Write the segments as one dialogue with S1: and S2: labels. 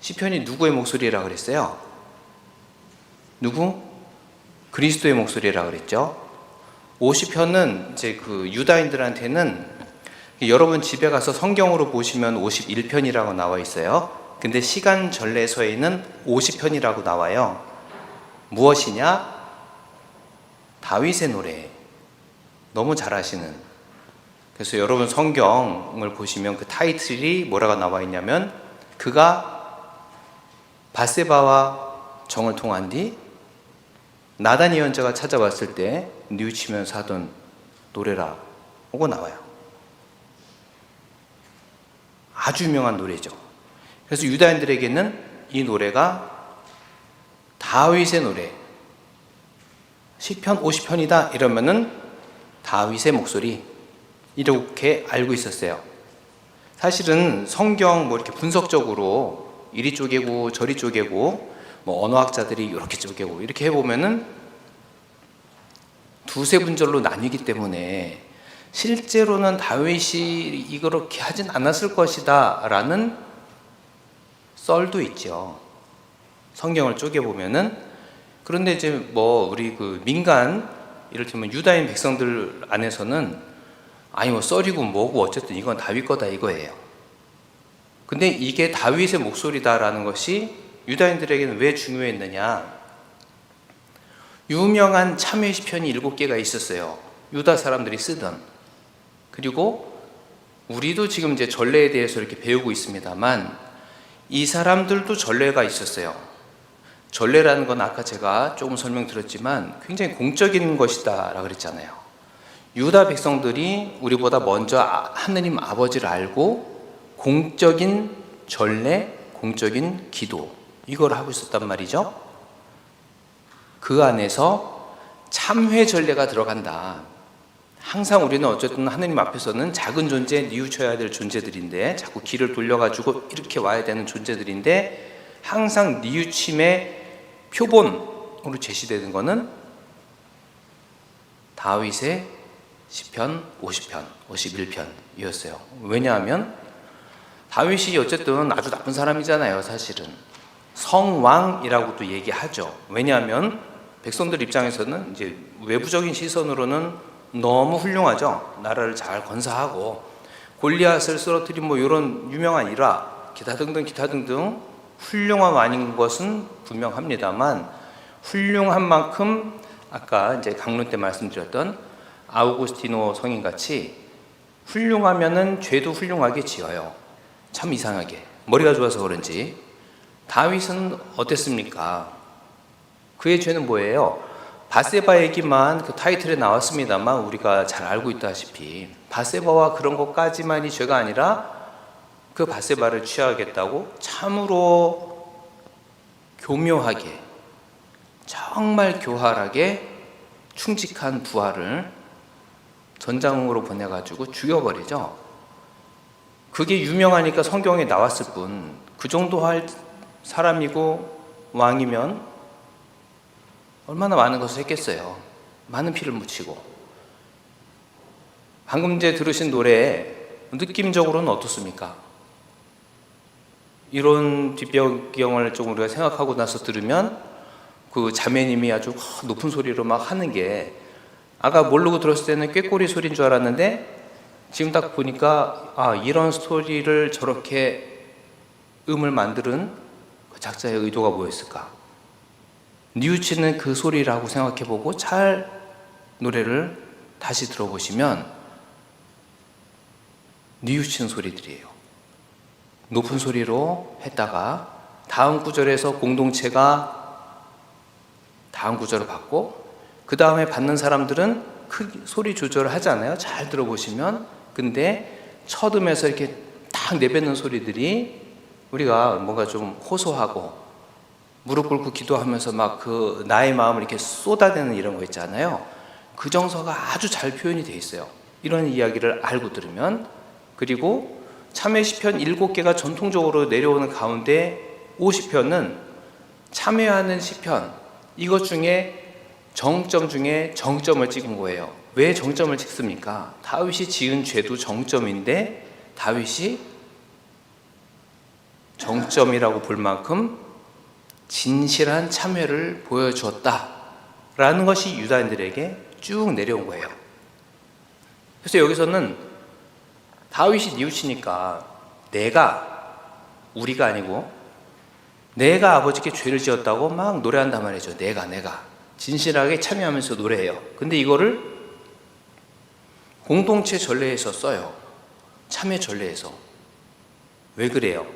S1: 시편이 누구의 목소리라 그랬어요? 누구? 그리스도의 목소리라 그랬죠. 50편은 이제 그 유다인들한테는, 여러분 집에 가서 성경으로 보시면 51편이라고 나와 있어요. 근데 시간 전례서에는 50편이라고 나와요. 무엇이냐? 다윗의 노래. 너무 잘 아시는. 그래서 여러분 성경을 보시면 그 타이틀이 뭐라고 나와 있냐면, 그가 밧세바와 정을 통한 뒤 나단 예언자가 찾아왔을 때 뉘우치면서 하던 노래라 하고 나와요. 아주 유명한 노래죠. 그래서 유다인들에게는 이 노래가 다윗의 노래, 시편 50편이다 이러면은 다윗의 목소리, 이렇게 알고 있었어요. 사실은 성경 뭐 이렇게 분석적으로 이리 쪼개고 저리 쪼개고, 뭐 언어학자들이 이렇게 쪼개고 이렇게 해보면은 두세 분절로 나뉘기 때문에 실제로는 다윗이 이렇게 하진 않았을 것이다 라는 썰도 있죠, 성경을 쪼개보면은. 그런데 이제 뭐 우리 그 민간, 이를테면 유다인 백성들 안에서는 아니 뭐 썰이고 뭐고 어쨌든 이건 다윗 거다 이거예요. 근데 이게 다윗의 목소리다라는 것이 유다인들에게는 왜 중요했느냐? 유명한 참회 시편이 7개가 있었어요, 유다 사람들이 쓰던. 그리고 우리도 지금 이제 전례에 대해서 이렇게 배우고 있습니다만, 이 사람들도 전례가 있었어요. 전례라는 건 아까 제가 조금 설명드렸지만 굉장히 공적인 것이다 라고 그랬잖아요. 유다 백성들이 우리보다 먼저 하느님 아버지를 알고 공적인 전례, 공적인 기도, 이걸 하고 있었단 말이죠. 그 안에서 참회 전례가 들어간다. 항상 우리는 어쨌든 하느님 앞에서는 작은 존재, 뉘우쳐야 될 존재들인데, 자꾸 길을 돌려가지고 이렇게 와야 되는 존재들인데, 항상 뉘우침의 표본으로 제시되는 것은 다윗의 시편 50편, 51편이었어요. 왜냐하면 다윗이 어쨌든 아주 나쁜 사람이잖아요, 사실은. 성왕이라고도 얘기하죠. 왜냐하면 백성들 입장에서는 이제 외부적인 시선으로는 너무 훌륭하죠. 나라를 잘 건사하고 골리앗을 쓰러뜨린 뭐 이런 유명한 일화, 기타 등등 훌륭한 왕인 것은 분명합니다만, 훌륭한 만큼 아까 이제 강론 때 말씀드렸던 아우구스티노 성인같이 훌륭하면은 죄도 훌륭하게 지어요. 참 이상하게 머리가 좋아서 그런지. 다윗은 어땠습니까? 그의 죄는 뭐예요? 밧세바 얘기만 그 타이틀에 나왔습니다만, 우리가 잘 알고 있다시피 밧세바와 그런 것까지만이 죄가 아니라 그 밧세바를 취하겠다고 참으로 교묘하게, 정말 교활하게 충직한 부하를 전장으로 보내가지고 죽여버리죠. 그게 유명하니까 성경에 나왔을 뿐, 그 정도 할 사람이고 왕이면 얼마나 많은 것을 했겠어요. 많은 피를 묻히고. 방금 이제 들으신 노래 느낌적으로는 어떻습니까? 이런 뒷배경을 좀 우리가 생각하고 나서 들으면 그 자매님이 아주 높은 소리로 막 하는 게, 아까 모르고 들었을 때는 꾀꼬리 소리인 줄 알았는데 지금 딱 보니까 이런 스토리를 저렇게 음을 만드는 그 작자의 의도가 뭐였을까? 뉘우치는 그 소리라고 생각해보고 잘 노래를 다시 들어보시면 뉘우치는 소리들이에요. 높은 소리로 했다가 다음 구절에서 공동체가 다음 구절을 받고, 그 다음에 받는 사람들은 소리 조절을 하잖아요, 잘 들어보시면. 근데 첫 음에서 이렇게 딱 내뱉는 소리들이 우리가 뭔가 좀 호소하고 무릎 꿇고 기도하면서 막 그 나의 마음을 이렇게 쏟아내는 이런 거 있잖아요. 그 정서가 아주 잘 표현이 되어 있어요, 이런 이야기를 알고 들으면. 그리고 참회 시편 7개가 전통적으로 내려오는 가운데 50편은 참회하는 시편, 이것 중에 정점 중에 정점을 찍은 거예요. 왜 정점을 찍습니까? 다윗이 지은 죄도 정점인데 다윗이 정점이라고 볼 만큼 진실한 참회를 보여주었다라는 것이 유다인들에게 쭉 내려온 거예요. 그래서 여기서는 다윗이 뉘우치니까 우리가 아니고 내가 아버지께 죄를 지었다고 막 노래한단 말이죠. 내가 진실하게 참여하면서 노래해요. 근데 이거를 공동체 전례에서 써요. 참회 전례에서. 왜 그래요?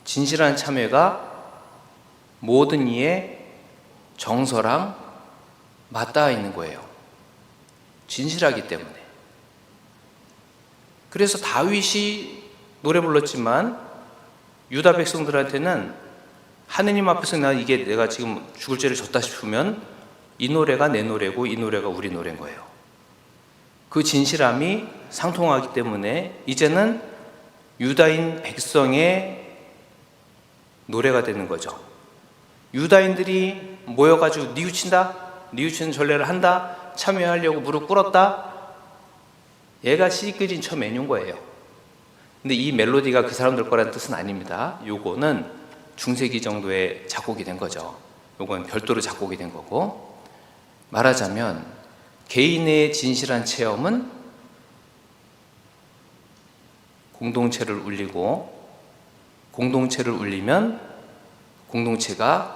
S1: 진실한 참회가 모든 이의 정서랑 맞닿아 있는 거예요. 진실하기 때문에. 그래서 다윗이 노래 불렀지만 유다 백성들한테는 하느님 앞에서 내가 지금 죽을 죄를 졌다 싶으면 이 노래가 내 노래고 이 노래가 우리 노래인 거예요. 그 진실함이 상통하기 때문에 이제는 유다인 백성의 노래가 되는 거죠. 유다인들이 모여가지고 뉘우치는 전례를 한다, 참여하려고 무릎 꿇었다, 얘가 시끄진 쳐 매뉴인 거예요. 근데 이 멜로디가 그 사람들 거라는 뜻은 아닙니다. 요거는 중세기 정도에 작곡이 된 거죠. 요건 별도로 작곡이 된 거고, 말하자면 개인의 진실한 체험은 공동체를 울리고, 공동체를 울리면 공동체가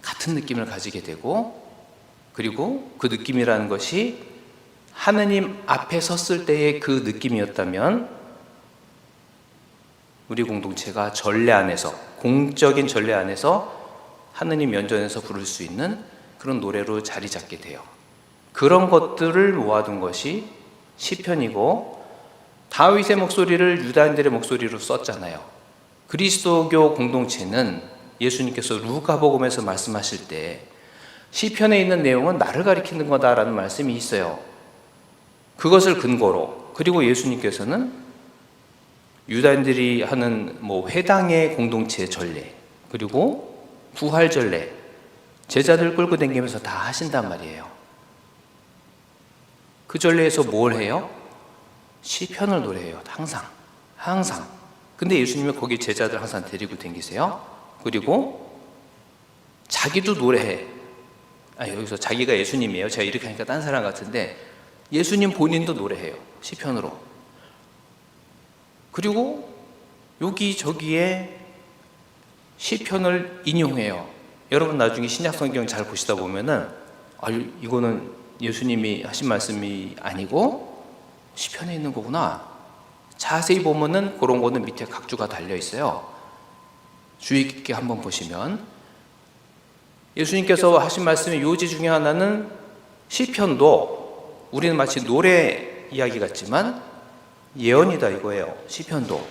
S1: 같은 느낌을 가지게 되고, 그리고 그 느낌이라는 것이 하느님 앞에 섰을 때의 그 느낌이었다면 우리 공동체가 전례 안에서, 공적인 전례 안에서 하느님 면전에서 부를 수 있는 그런 노래로 자리 잡게 돼요. 그런 것들을 모아둔 것이 시편이고, 다윗의 목소리를 유다인들의 목소리로 썼잖아요. 그리스도교 공동체는 예수님께서 루카복음에서 말씀하실 때 시편에 있는 내용은 나를 가리키는 거다라는 말씀이 있어요. 그것을 근거로, 그리고 예수님께서는 유다인들이 하는 회당의 공동체 전례, 그리고 부활 전례, 제자들 끌고 다니면서 다 하신단 말이에요. 그 전례에서 뭘 해요? 시편을 노래해요. 항상. 근데 예수님은 거기 제자들 항상 데리고 다니세요. 그리고 자기도 노래해. 여기서 자기가 예수님이에요. 제가 이렇게 하니까 딴 사람 같은데 예수님 본인도 노래해요. 시편으로. 그리고 여기저기에 시편을 인용해요. 여러분 나중에 신약 성경 잘 보시다 보면은 이거는 예수님이 하신 말씀이 아니고 시편에 있는 거구나. 자세히 보면은 그런 거는 밑에 각주가 달려 있어요. 주의 깊게 한번 보시면 예수님께서 하신 말씀의 요지 중에 하나는 시편도 우리는 마치 노래 이야기 같지만 예언이다 이거예요. 시편도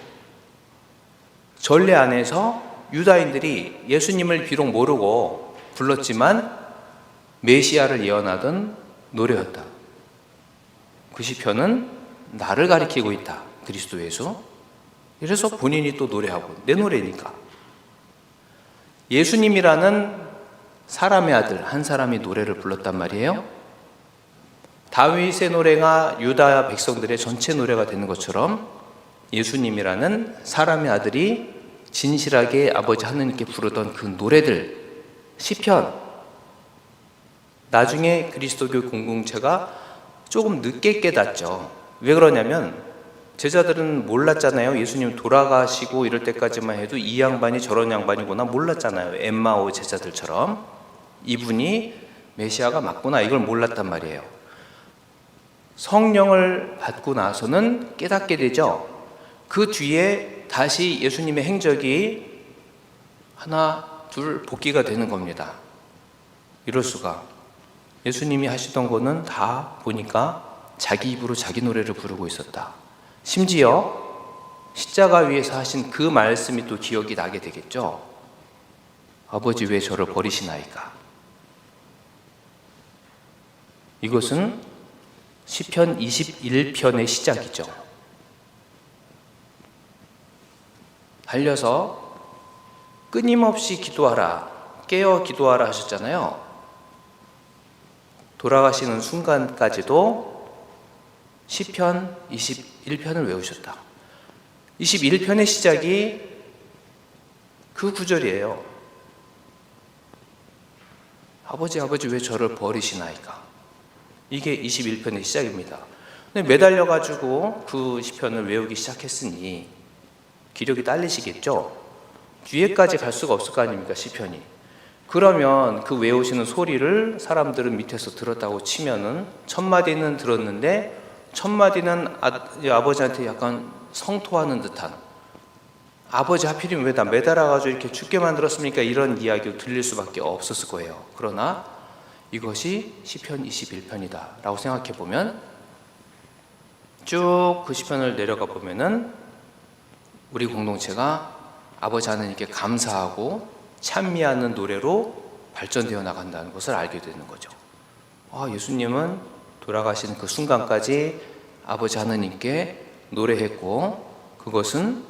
S1: 전례 안에서 유다인들이 예수님을 비록 모르고 불렀지만 메시아를 예언하던 노래였다. 그 시편은 나를 가리키고 있다. 그리스도 예수. 그래서 본인이 또 노래하고, 내 노래니까. 예수님이라는 사람의 아들 한 사람이 노래를 불렀단 말이에요. 다윗의 노래가 유다 백성들의 전체 노래가 되는 것처럼 예수님이라는 사람의 아들이 진실하게 아버지 하느님께 부르던 그 노래들, 시편, 나중에 그리스도교 공동체가 조금 늦게 깨닫죠. 왜 그러냐면 제자들은 몰랐잖아요. 예수님 돌아가시고 이럴 때까지만 해도 이 양반이 저런 양반이구나 몰랐잖아요. 엠마오 제자들처럼. 이분이 메시아가 맞구나 이걸 몰랐단 말이에요. 성령을 받고 나서는 깨닫게 되죠. 그 뒤에 다시 예수님의 행적이 하나, 둘 복기가 되는 겁니다. 이럴 수가. 예수님이 하시던 거는 다 보니까 자기 입으로 자기 노래를 부르고 있었다. 심지어 십자가 위에서 하신 그 말씀이 또 기억이 나게 되겠죠. 아버지 왜 저를 버리시나이까. 이것은 시편 21편의 시작이죠. 달려서 끊임없이 기도하라, 깨어 기도하라 하셨잖아요. 돌아가시는 순간까지도 시편 21편을 외우셨다. 21편의 시작이 그 구절이에요. 아버지 왜 저를 버리시나이까. 이게 21편의 시작입니다. 근데 매달려가지고 그 시편을 외우기 시작했으니 기력이 딸리시겠죠. 뒤에까지 갈 수가 없을 거 아닙니까, 시편이. 그러면 그 외우시는 소리를 사람들은 밑에서 들었다고 치면은 첫 마디는 들었는데 첫 마디는 아버지한테 약간 성토하는 듯한, 아버지 하필이면 왜 나 매달아가지고 이렇게 죽게 만들었습니까? 이런 이야기가 들릴 수밖에 없었을 거예요. 그러나 이것이 시편 21편이다 라고 생각해 보면 쭉 그 시편을 내려가 보면은 우리 공동체가 아버지 하나님께 감사하고 찬미하는 노래로 발전되어 나간다는 것을 알게 되는 거죠. 예수님은 돌아가신 그 순간까지 아버지 하나님께 노래했고, 그것은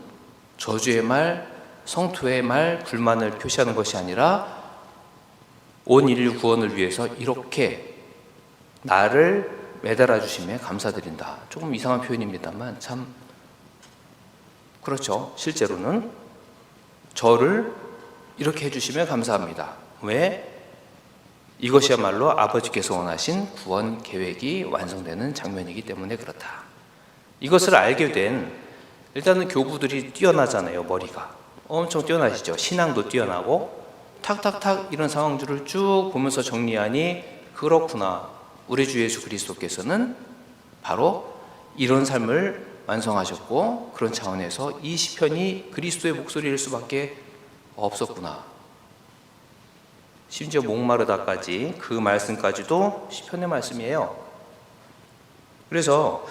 S1: 저주의 말, 성토의 말, 불만을 표시하는 것이 아니라 온 인류 구원을 위해서 이렇게 나를 매달아 주심에 감사드린다. 조금 이상한 표현입니다만 참 그렇죠. 실제로는 저를 이렇게 해주시면 감사합니다. 왜? 이것이야말로 아버지께서 원하신 구원 계획이 완성되는 장면이기 때문에 그렇다. 이것을 알게 된, 일단은 교부들이 뛰어나잖아요. 머리가 엄청 뛰어나시죠. 신앙도 뛰어나고 탁탁탁 이런 상황들을 쭉 보면서 정리하니 그렇구나, 우리 주 예수 그리스도께서는 바로 이런 삶을 완성하셨고 그런 차원에서 이 시편이 그리스도의 목소리일 수밖에 없었구나. 심지어 목마르다까지 그 말씀까지도 시편의 말씀이에요. 그래서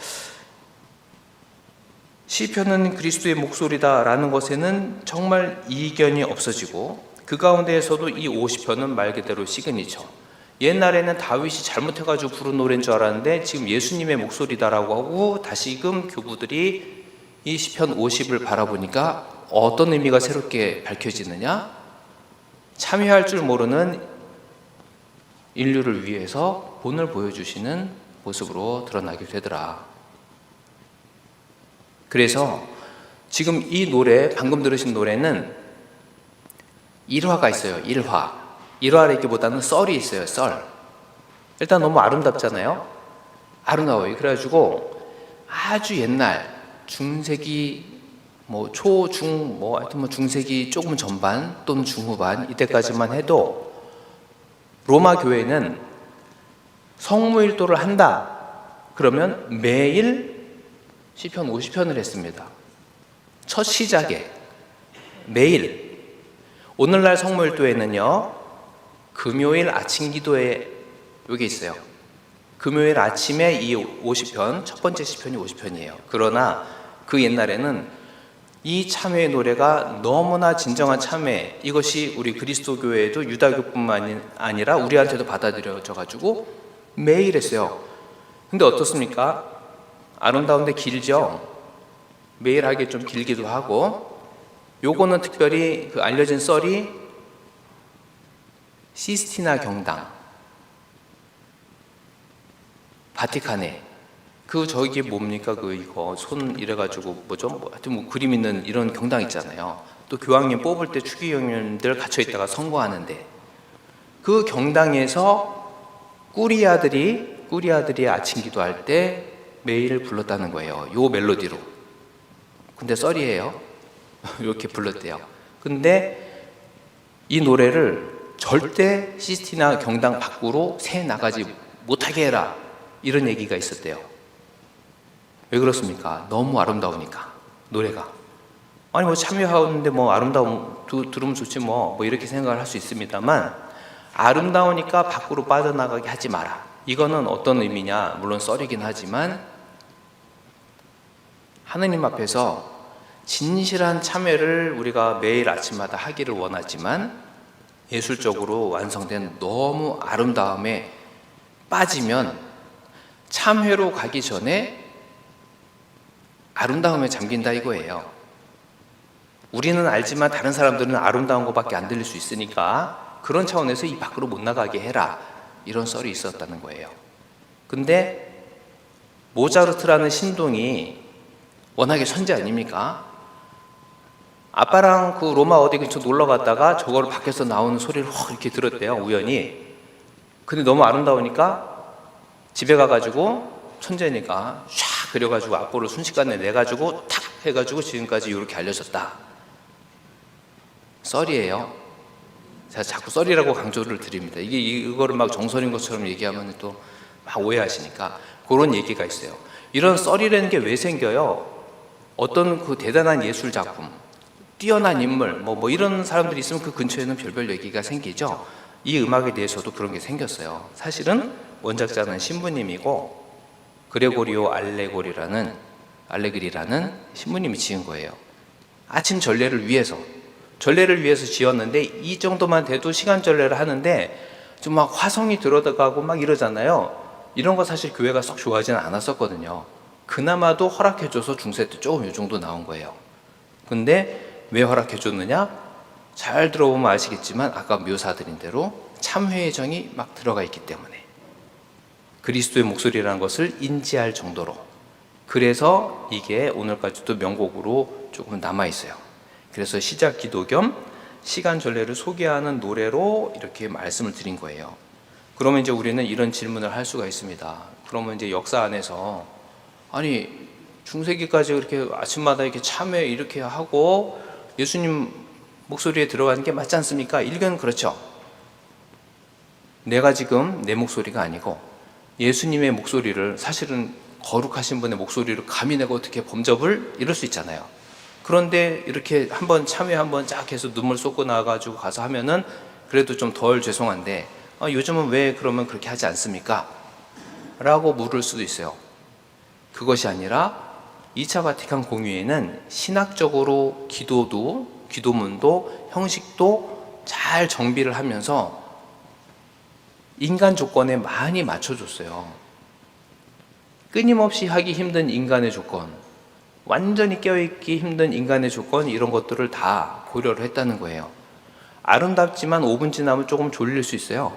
S1: 시편은 그리스도의 목소리다라는 것에는 정말 이견이 없어지고, 그 가운데에서도 이 50편은 말 그대로 시그니처. 옛날에는 다윗이 잘못해가지고 부른 노래인 줄 알았는데 지금 예수님의 목소리다라고 하고, 다시금 교부들이 이 시편 50을 바라보니까 어떤 의미가 새롭게 밝혀지느냐? 참여할 줄 모르는 인류를 위해서 본을 보여주시는 모습으로 드러나게 되더라. 그래서 지금 이 노래, 방금 들으신 노래는 일화가 있어요. 일화라기보다는 썰이 있어요. 썰. 일단 너무 아름답잖아요. 아름다워요. 그래가지고 아주 옛날 중세기 초중 하여튼 중세기 조금 전반 또는 중후반 이때까지만 해도 로마 교회는 성무일도를 한다 그러면 매일 시편 50편을 했습니다. 첫 시작에 매일. 오늘날 성무일도에는요, 금요일 아침 기도에 여기 있어요. 금요일 아침에 이 50편, 첫 번째 시편이 50편이에요. 그러나 그 옛날에는 이 참회의 노래가 너무나 진정한 참회, 이것이 우리 그리스도 교회에도 유다교뿐만 아니라 우리한테도 받아들여져 가지고 매일 했어요. 근데 어떻습니까? 아름다운데 길죠? 매일 하기에 좀 길기도 하고, 요거는 특별히 그 알려진 썰이 시스티나 경당, 바티칸에 저기 뭡니까? 이거 손 이래가지고 하여튼 그림 있는 이런 경당 있잖아요. 또 교황님 뽑을 때 추기경님들 갇혀 있다가 선거하는데 그 경당에서 꾸리아들이 아침 기도할 때 매일 불렀다는 거예요. 요 멜로디로. 근데 썰이에요. 이렇게 불렀대요. 근데 이 노래를 절대 시스티나 경당 밖으로 새 나가지 못하게 해라, 이런 얘기가 있었대요. 왜 그렇습니까? 너무 아름다우니까 노래가. 아니 참여하는데 아름다움 들으면 좋지 이렇게 생각을 할 수 있습니다만, 아름다우니까 밖으로 빠져나가게 하지 마라. 이거는 어떤 의미냐? 물론 썰이긴 하지만 하느님 앞에서 진실한 참회를 우리가 매일 아침마다 하기를 원하지만 예술적으로 완성된 너무 아름다움에 빠지면 참회로 가기 전에 아름다움에 잠긴다 이거예요. 우리는 알지만 다른 사람들은 아름다운 것밖에 안 들릴 수 있으니까 그런 차원에서 이 밖으로 못 나가게 해라, 이런 썰이 있었다는 거예요. 근데 모차르트라는 신동이 워낙에 천재 아닙니까? 아빠랑 그 로마 어디 근처 놀러 갔다가 저거를 밖에서 나오는 소리를 확 이렇게 들었대요, 우연히. 근데 너무 아름다우니까 집에 가가지고 천재니까 샥 그려가지고 악보를 순식간에 내가지고 탁 해가지고 지금까지 이렇게 알려졌다. 썰이에요. 제가 자꾸 썰이라고 강조를 드립니다. 이거를 막 정설인 것처럼 얘기하면 또 막 오해하시니까 그런 얘기가 있어요. 이런 썰이라는 게 왜 생겨요? 어떤 그 대단한 예술 작품, 뛰어난 인물, 뭐 이런 사람들이 있으면 그 근처에는 별별 얘기가 생기죠. 이 음악에 대해서도 그런 게 생겼어요. 사실은 원작자는 신부님이고 그레고리오 알레그리라는 신부님이 지은 거예요. 아침 전례를 위해서 지었는데 이 정도만 돼도 시간 전례를 하는데 좀 막 화성이 들어가고 막 이러잖아요. 이런 거 사실 교회가 썩 좋아하지는 않았었거든요. 그나마도 허락해줘서 중세 때 조금 이 정도 나온 거예요. 근데 왜 허락해줬느냐? 잘 들어보면 아시겠지만 아까 묘사드린 대로 참회의 정이 막 들어가 있기 때문에 그리스도의 목소리라는 것을 인지할 정도로, 그래서 이게 오늘까지도 명곡으로 조금 남아있어요. 그래서 시작 기도 겸 시간 전례를 소개하는 노래로 이렇게 말씀을 드린 거예요. 그러면 이제 우리는 이런 질문을 할 수가 있습니다. 그러면 이제 역사 안에서 아니 중세기까지 그렇게 아침마다 이렇게 참회 이렇게 하고 예수님 목소리에 들어가는 게 맞지 않습니까? 일견 그렇죠. 내가 지금 내 목소리가 아니고 예수님의 목소리를, 사실은 거룩하신 분의 목소리를 감히 내가 어떻게 범접을 이럴 수 있잖아요. 그런데 이렇게 한번 참회 한번 쫙 해서 눈물 쏟고 나가지고 가서 하면은 그래도 좀 덜 죄송한데 요즘은 왜 그러면 그렇게 하지 않습니까? 라고 물을 수도 있어요. 그것이 아니라 2차 바티칸 공의회는 신학적으로 기도문도 형식도 잘 정비를 하면서 인간 조건에 많이 맞춰줬어요. 끊임없이 하기 힘든 인간의 조건, 완전히 깨어있기 힘든 인간의 조건, 이런 것들을 다 고려를 했다는 거예요. 아름답지만 5분 지나면 조금 졸릴 수 있어요.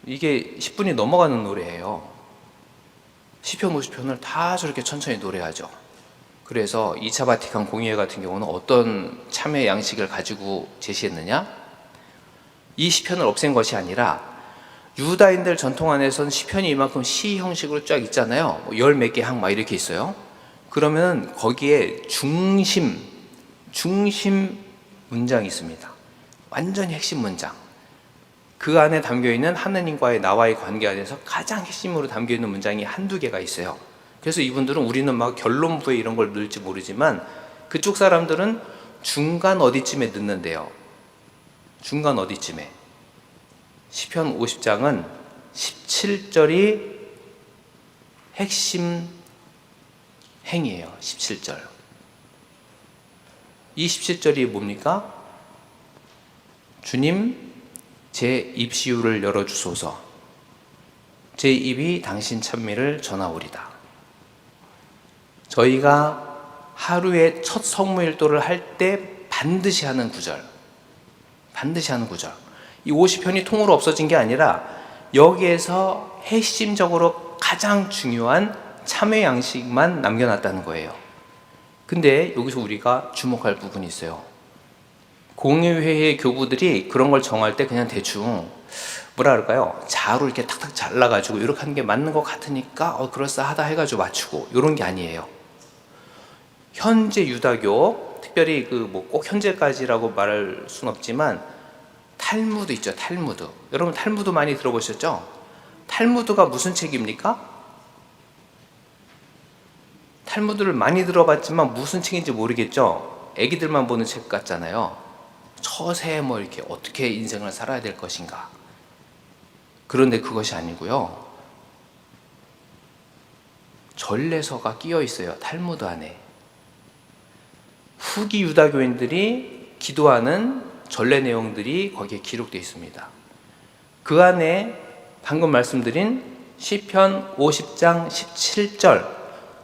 S1: 이게 10분이 넘어가는 노래예요. 시편 50편을 다 저렇게 천천히 노래하죠. 그래서 2차 바티칸 공의회 같은 경우는 어떤 참회 양식을 가지고 제시했느냐? 이 시편을 없앤 것이 아니라 유다인들 전통 안에서는 시편이 이만큼 시 형식으로 쫙 있잖아요. 열 몇 개 항 막 이렇게 있어요. 그러면 거기에 중심 문장이 있습니다. 완전히 핵심 문장. 그 안에 담겨있는 하느님과의 나와의 관계 안에서 가장 핵심으로 담겨있는 문장이 한두 개가 있어요. 그래서 이분들은 우리는 막 결론부에 이런 걸 넣을지 모르지만 그쪽 사람들은 중간 어디쯤에 넣는데요. 중간 어디쯤에. 시편 50장은 17절이 핵심 행이에요. 17절. 이 17절이 뭡니까? 주님, 제 입시유를 열어주소서. 제 입이 당신 찬미를 전하오리다. 저희가 하루에 첫 성무일도를 할 때 반드시 하는 구절. 이 50편이 통으로 없어진 게 아니라 여기에서 핵심적으로 가장 중요한 참회 양식만 남겨놨다는 거예요. 근데 여기서 우리가 주목할 부분이 있어요. 공의회의 교부들이 그런 걸 정할 때 그냥 대충 뭐라 그럴까요? 자로 이렇게 탁탁 잘라가지고 이렇게 하는 게 맞는 것 같으니까 그럴싸하다 해가지고 맞추고 이런 게 아니에요. 현재 유다교, 특별히 그 뭐 꼭 현재까지라고 말할 순 없지만 탈무드 있죠. 탈무드. 여러분 탈무드 많이 들어보셨죠? 탈무드가 무슨 책입니까? 탈무드를 많이 들어봤지만 무슨 책인지 모르겠죠? 애기들만 보는 책 같잖아요. 처세 뭐 이렇게 어떻게 인생을 살아야 될 것인가. 그런데 그것이 아니고요. 전례서가 끼어 있어요. 탈무드 안에. 후기 유다교인들이 기도하는 전례 내용들이 거기에 기록되어 있습니다. 그 안에 방금 말씀드린 시편 50장 17절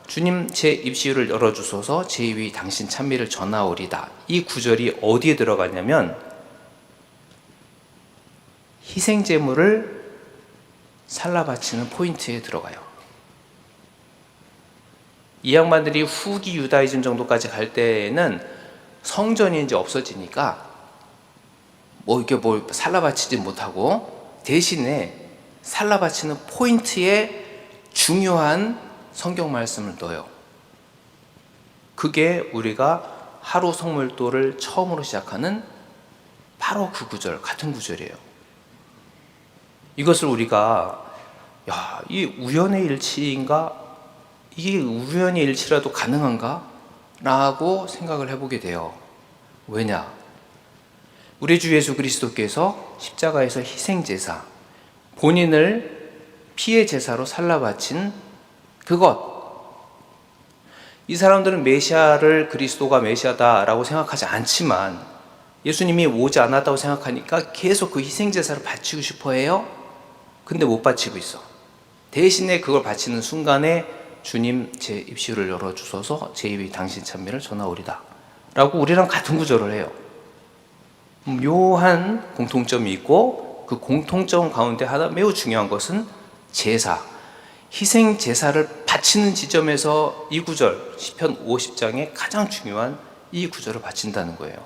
S1: 주님 제 입시유를 열어주소서 제 입이 당신 찬미를 전하오리다. 이 구절이 어디에 들어가냐면 희생제물을 살라 바치는 포인트에 들어가요. 이 양반들이 후기 유다이즘 정도까지 갈 때에는 성전이 이제 없어지니까 뭐 살라 바치지 못하고 대신에 살라 바치는 포인트에 중요한 성경 말씀을 넣어요. 그게 우리가 하루 성물도를 처음으로 시작하는 바로 그 구절, 같은 구절이에요. 이것을 우리가 이 우연의 일치인가? 이게 우연의 일치라도 가능한가? 라고 생각을 해보게 돼요. 왜냐? 우리 주 예수 그리스도께서 십자가에서 희생제사, 본인을 피의 제사로 살라 바친 그것, 이 사람들은 메시아를 그리스도가 메시아다라고 생각하지 않지만 예수님이 오지 않았다고 생각하니까 계속 그 희생제사를 바치고 싶어 해요. 근데 못 바치고 있어. 대신에 그걸 바치는 순간에 주님 제 입시를 열어주소서, 제 입이 당신 찬미를 전하오리다 라고 우리랑 같은 구절을 해요. 묘한 공통점이 있고 그 공통점 가운데 하나 매우 중요한 것은 제사, 희생 제사를 바치는 지점에서 이 구절, 시편 50장의 가장 중요한 이 구절을 바친다는 거예요.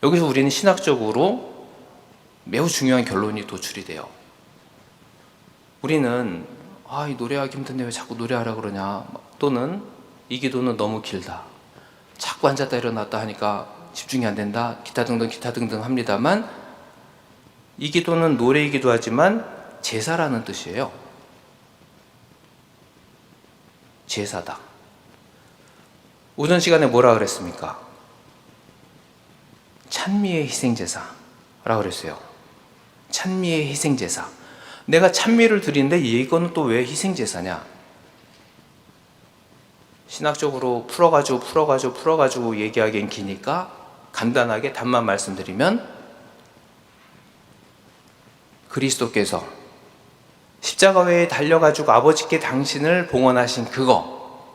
S1: 여기서 우리는 신학적으로 매우 중요한 결론이 도출이 돼요. 우리는 이 노래하기 힘든데 왜 자꾸 노래하라 그러냐, 또는 이 기도는 너무 길다, 자꾸 앉았다 일어났다 하니까 집중이 안 된다, 기타 등등 합니다만, 이 기도는 노래이기도 하지만 제사라는 뜻이에요. 제사다. 오전 시간에 뭐라 그랬습니까? 찬미의 희생제사라고 그랬어요. 찬미의 희생제사. 내가 찬미를 드리는데 이거는 또 왜 희생제사냐? 신학적으로 풀어가지고 얘기하기엔 기니까 간단하게 답만 말씀드리면, 그리스도께서 십자가에 달려가지고 아버지께 당신을 봉헌하신 그거,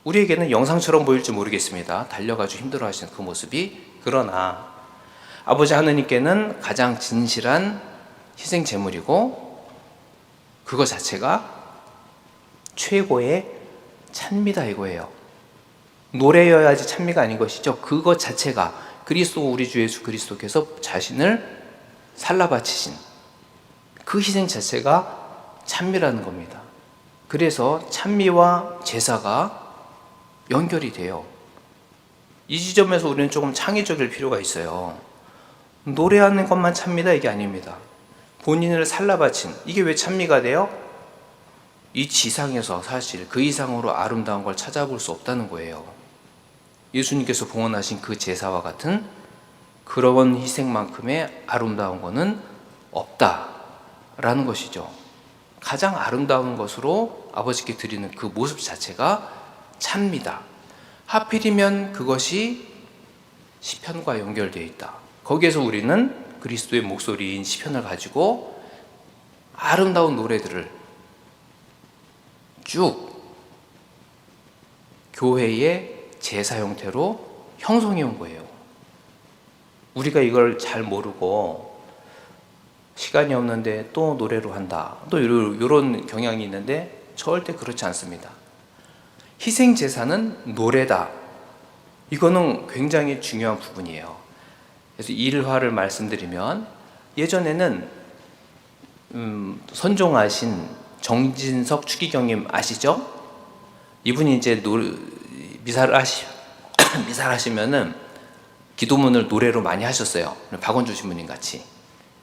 S1: 우리에게는 영상처럼 보일지 모르겠습니다. 달려가지고 힘들어하시는 그 모습이. 그러나 아버지 하느님께는 가장 진실한 희생 제물이고 그거 자체가 최고의 찬미다 이거예요. 노래여야지 찬미가 아닌 것이죠. 그것 자체가 그리스도, 우리 주 예수 그리스도께서 자신을 살라 바치신 그 희생 자체가 찬미라는 겁니다. 그래서 찬미와 제사가 연결이 돼요. 이 지점에서 우리는 조금 창의적일 필요가 있어요. 노래하는 것만 찬미다 이게 아닙니다. 본인을 살라 바친, 이게 왜 찬미가 돼요? 이 지상에서 사실 그 이상으로 아름다운 걸 찾아볼 수 없다는 거예요. 예수님께서 봉헌하신 그 제사와 같은 그런 희생만큼의 아름다운 것은 없다라는 것이죠. 가장 아름다운 것으로 아버지께 드리는 그 모습 자체가 찬미다. 하필이면 그것이 시편과 연결되어 있다. 거기에서 우리는 그리스도의 목소리인 시편을 가지고 아름다운 노래들을 쭉 교회의 제사 형태로 형성해 온 거예요. 우리가 이걸 잘 모르고 시간이 없는데 또 노래로 한다, 또 이런 경향이 있는데 절대 그렇지 않습니다. 희생제사는 노래다. 이거는 굉장히 중요한 부분이에요. 그래서 일화를 말씀드리면, 예전에는 선종하신 정진석 추기경님 아시죠? 이분이 이제 미사를 하시면은 기도문을 노래로 많이 하셨어요. 박원주 신부님 같이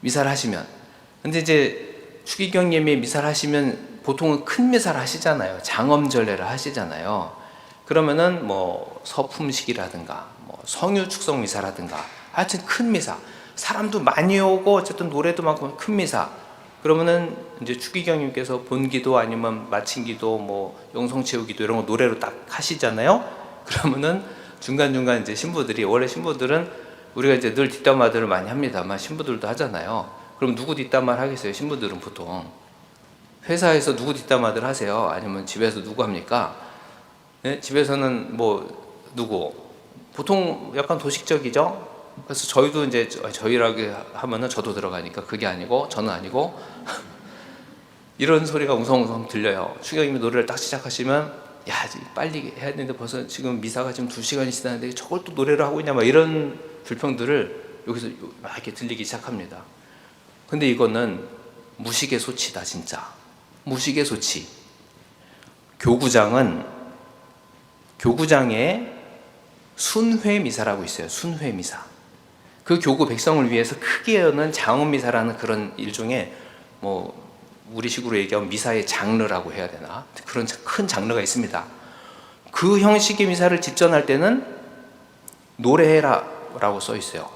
S1: 미사를 하시면. 근데 이제 추기경님이 미사를 하시면 보통은 큰 미사를 하시잖아요. 장엄절례를 하시잖아요. 그러면은 뭐 서품식이라든가 뭐 성유 축성 미사라든가 하여튼 큰 미사, 사람도 많이 오고 어쨌든 노래도 많고 큰 미사. 그러면은 이제 추기경님께서 본기도 아니면 마친기도 뭐 영성채우기도 이런 거 노래로 딱 하시잖아요. 그러면은 중간중간 이제 신부들이, 원래 신부들은 우리가 이제 늘 뒷담화들을 많이 합니다만 신부들도 하잖아요. 그럼 누구 뒷담화를 하겠어요? 신부들은 보통 회사에서 누구 뒷담화들 하세요? 아니면 집에서 누구 합니까? 네? 집에서는 뭐 누구? 보통 약간 도식적이죠? 그래서 저희도 이제 저희라고 하면은 저도 들어가니까 그게 아니고 저는 아니고 이런 소리가 웅성웅성 들려요. 추경님이 노래를 딱 시작하시면 야, 빨리 해야 되는데 벌써 지금 미사가 지금 2시간이 지났는데 저걸 또 노래를 하고 있냐, 막 이런 불평들을 여기서 막 이렇게 들리기 시작합니다. 근데 이거는 무식의 소치다, 진짜. 무식의 소치. 교구장에 순회미사라고 있어요. 순회미사. 그 교구 백성을 위해서 크게 여는 장엄미사라는 그런 일종의, 뭐 우리식으로 얘기하면 미사의 장르라고 해야 되나, 그런 큰 장르가 있습니다. 그 형식의 미사를 집전할 때는 노래해라 라고 써 있어요.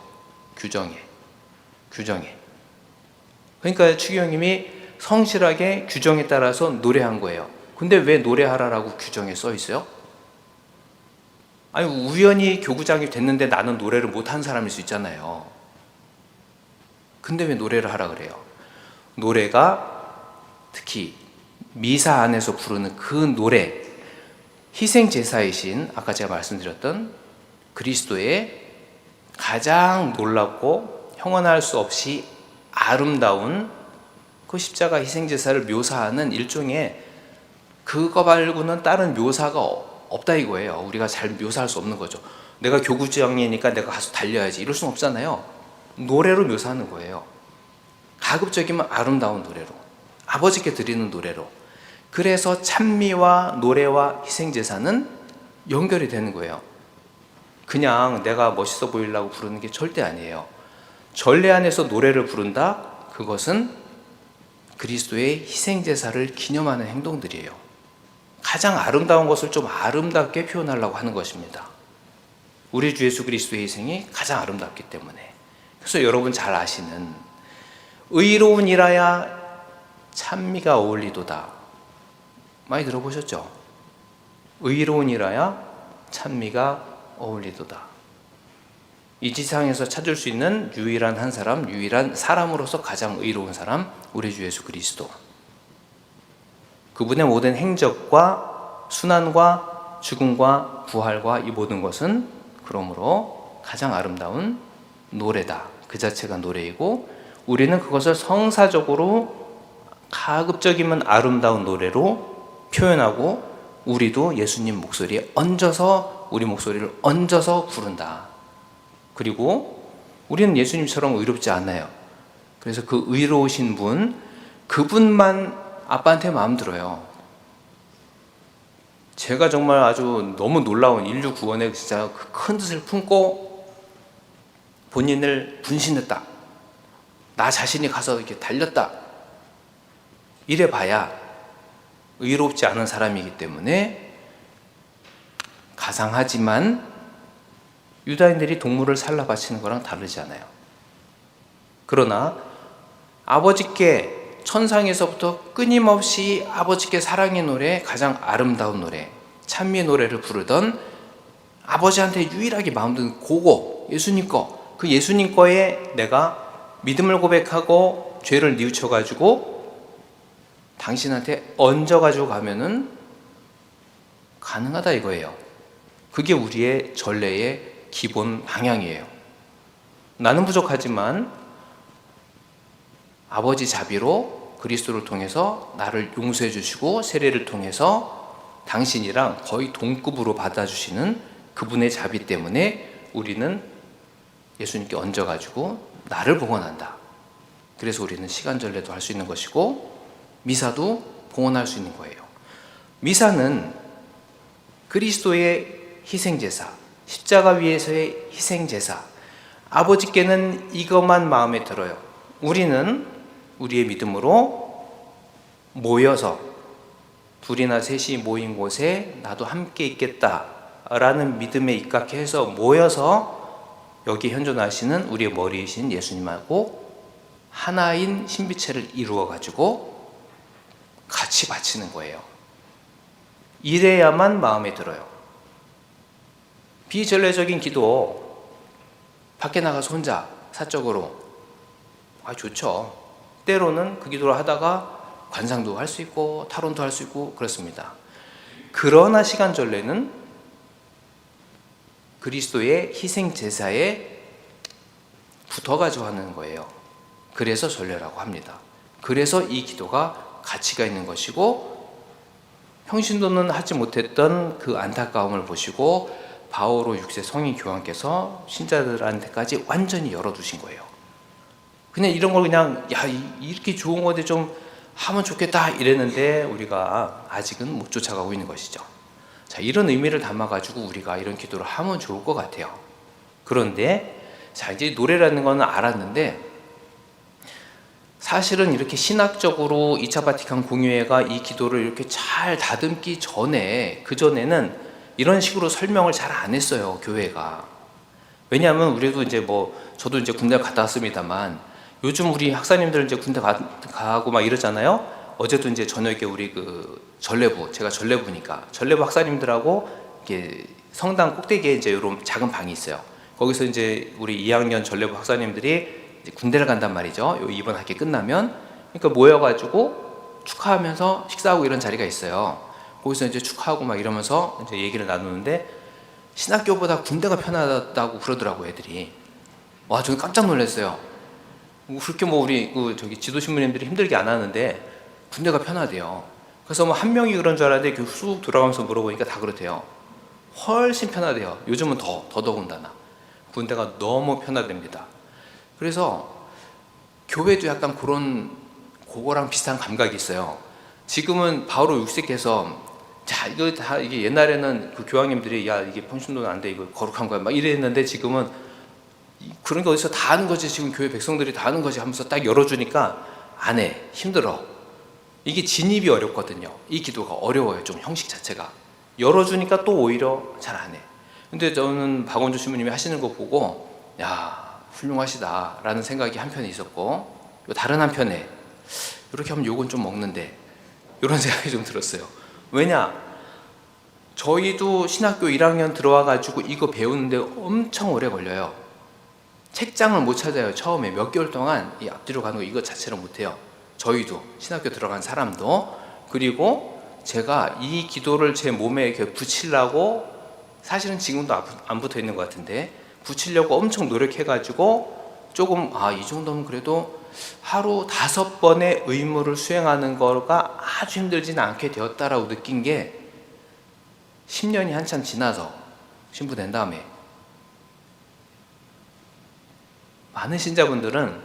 S1: 규정에. 그러니까 추기경님이 성실하게 규정에 따라서 노래한 거예요. 근데 왜 노래하라라고 규정에 써 있어요? 아니, 우연히 교구장이 됐는데 나는 노래를 못한 사람일 수 있잖아요. 근데 왜 노래를 하라 그래요? 노래가 특히 미사 안에서 부르는 그 노래, 희생제사이신 아까 제가 말씀드렸던 그리스도의 가장 놀랍고 형언할 수 없이 아름다운 그 십자가 희생제사를 묘사하는 일종의, 그거 말고는 다른 묘사가 없다 이거예요. 우리가 잘 묘사할 수 없는 거죠. 내가 교구장이니까 내가 가서 달려야지 이럴 수는 없잖아요. 노래로 묘사하는 거예요. 가급적이면 아름다운 노래로, 아버지께 드리는 노래로. 그래서 찬미와 노래와 희생제사는 연결이 되는 거예요. 그냥 내가 멋있어 보이려고 부르는 게 절대 아니에요. 전례 안에서 노래를 부른다? 그것은 그리스도의 희생제사를 기념하는 행동들이에요. 가장 아름다운 것을 좀 아름답게 표현하려고 하는 것입니다. 우리 주 예수 그리스도의 희생이 가장 아름답기 때문에. 그래서 여러분 잘 아시는 의로운 일하야 찬미가 어울리도다, 많이 들어보셨죠? 의로운 일하야 찬미가 어울리도다. 이 지상에서 찾을 수 있는 유일한 한 사람, 유일한 사람으로서 가장 의로운 사람, 우리 주 예수 그리스도. 그분의 모든 행적과 순환과 죽음과 부활과 이 모든 것은 그러므로 가장 아름다운 노래다. 그 자체가 노래이고, 우리는 그것을 성사적으로 가급적이면 아름다운 노래로 표현하고, 우리도 예수님 목소리에 얹어서, 우리 목소리를 얹어서 부른다. 그리고 우리는 예수님처럼 의롭지 않아요. 그래서 그 의로우신 분, 그분만 아빠한테 마음 들어요. 제가 정말 아주 너무 놀라운 인류 구원에 진짜 큰 뜻을 품고 본인을 분신했다, 나 자신이 가서 이렇게 달렸다, 이래 봐야 의롭지 않은 사람이기 때문에, 가상하지만 유다인들이 동물을 살라 바치는 거랑 다르지 않아요. 그러나 아버지께 천상에서부터 끊임없이 아버지께 사랑의 노래, 가장 아름다운 노래, 찬미의 노래를 부르던 아버지한테 유일하게 마음 드는 그거, 예수님 거, 그 예수님 거에 내가 믿음을 고백하고 죄를 뉘우쳐가지고 당신한테 얹어가지고 가면은 가능하다 이거예요. 그게 우리의 전례의 기본 방향이에요. 나는 부족하지만 아버지 자비로 그리스도를 통해서 나를 용서해 주시고 세례를 통해서 당신이랑 거의 동급으로 받아주시는 그분의 자비 때문에 우리는 예수님께 얹어가지고 나를 봉헌한다. 그래서 우리는 시간전례도 할 수 있는 것이고 미사도 봉헌할 수 있는 거예요. 미사는 그리스도의 희생제사, 십자가 위에서의 희생제사, 아버지께는 이것만 마음에 들어요. 우리는 우리의 믿음으로 모여서, 둘이나 셋이 모인 곳에 나도 함께 있겠다라는 믿음에 입각해서 모여서 여기 현존하시는 우리의 머리이신 예수님하고 하나인 신비체를 이루어 가지고 같이 바치는 거예요. 이래야만 마음에 들어요. 비전례적인 기도, 밖에 나가서 혼자 사적으로, 좋죠. 때로는 그 기도를 하다가 관상도 할 수 있고 탈원도 할 수 있고 그렇습니다. 그러나 시간전례는 그리스도의 희생제사에 붙어가지고 하는 거예요. 그래서 전례라고 합니다. 그래서 이 기도가 가치가 있는 것이고 평신도는 하지 못했던 그 안타까움을 보시고 바오로 6세 성인 교황께서 신자들한테까지 완전히 열어두신 거예요. 그냥 이런 걸 그냥 이렇게 좋은 건데 좀 하면 좋겠다 이랬는데 우리가 아직은 못 쫓아가고 있는 것이죠. 자, 이런 의미를 담아가지고 우리가 이런 기도를 하면 좋을 것 같아요. 그런데 자, 이제 노래라는 거는 알았는데 사실은 이렇게 신학적으로 2차 바티칸 공유회가 이 기도를 이렇게 잘 다듬기 전에, 그전에는 이런 식으로 설명을 잘 안 했어요, 교회가. 왜냐하면 우리도 이제 저도 이제 군대 갔다 왔습니다만, 요즘 우리 학사님들 이제 군대 가고 막 이러잖아요. 어제도 이제 저녁에 우리 전례부, 제가 전례부니까, 전례부 학사님들하고 이렇게 성당 꼭대기에 이제 이런 작은 방이 있어요. 거기서 이제 우리 2학년 전례부 학사님들이 군대를 간단 말이죠. 이번 학기 끝나면. 그러니까 모여가지고 축하하면서 식사하고 이런 자리가 있어요. 거기서 이제 축하하고 막 이러면서 이제 얘기를 나누는데 신학교보다 군대가 편하다고 그러더라고, 애들이. 와, 저는 깜짝 놀랐어요. 그렇게 우리 저기 지도신부님들이 힘들게 안 하는데 군대가 편하대요. 그래서 한 명이 그런 줄 알았는데 쑥 돌아가면서 물어보니까 다 그렇대요. 훨씬 편하대요. 요즘은 더더군다나. 군대가 너무 편하답니다. 그래서 교회도 약간 그거랑 비슷한 감각이 있어요. 지금은 바오로 6세께서 자, 이게 옛날에는 그 교황님들이 야, 이게 평신도는 안 돼, 이거 거룩한 거야 막 이랬는데 지금은 그런 게 어디서 다 하는 거지, 지금 교회 백성들이 다 하는 거지 하면서 딱 열어주니까 안 해, 힘들어. 이게 진입이 어렵거든요. 이 기도가 어려워요, 좀 형식 자체가. 열어주니까 또 오히려 잘 안 해. 근데 저는 박원주 신부님이 하시는 거 보고 야, 훌륭하시다 라는 생각이 한편에 있었고, 다른 한편에 이렇게 하면 욕은 좀 먹는데 이런 생각이 좀 들었어요. 왜냐, 저희도 신학교 1학년 들어와 가지고 이거 배우는데 엄청 오래 걸려요. 책장을 못 찾아요. 처음에 몇 개월 동안 이 앞뒤로 가는 거 이거 자체를 못해요. 저희도 신학교 들어간 사람도. 그리고 제가 이 기도를 제 몸에 이렇게 붙이려고, 사실은 지금도 안 붙어 있는 것 같은데 붙이려고 엄청 노력해가지고 조금 이 정도면 그래도 하루 5번의 의무를 수행하는 거가 아주 힘들지는 않게 되었다라고 느낀 게 10년이 한참 지나서 신부된 다음에. 많은 신자분들은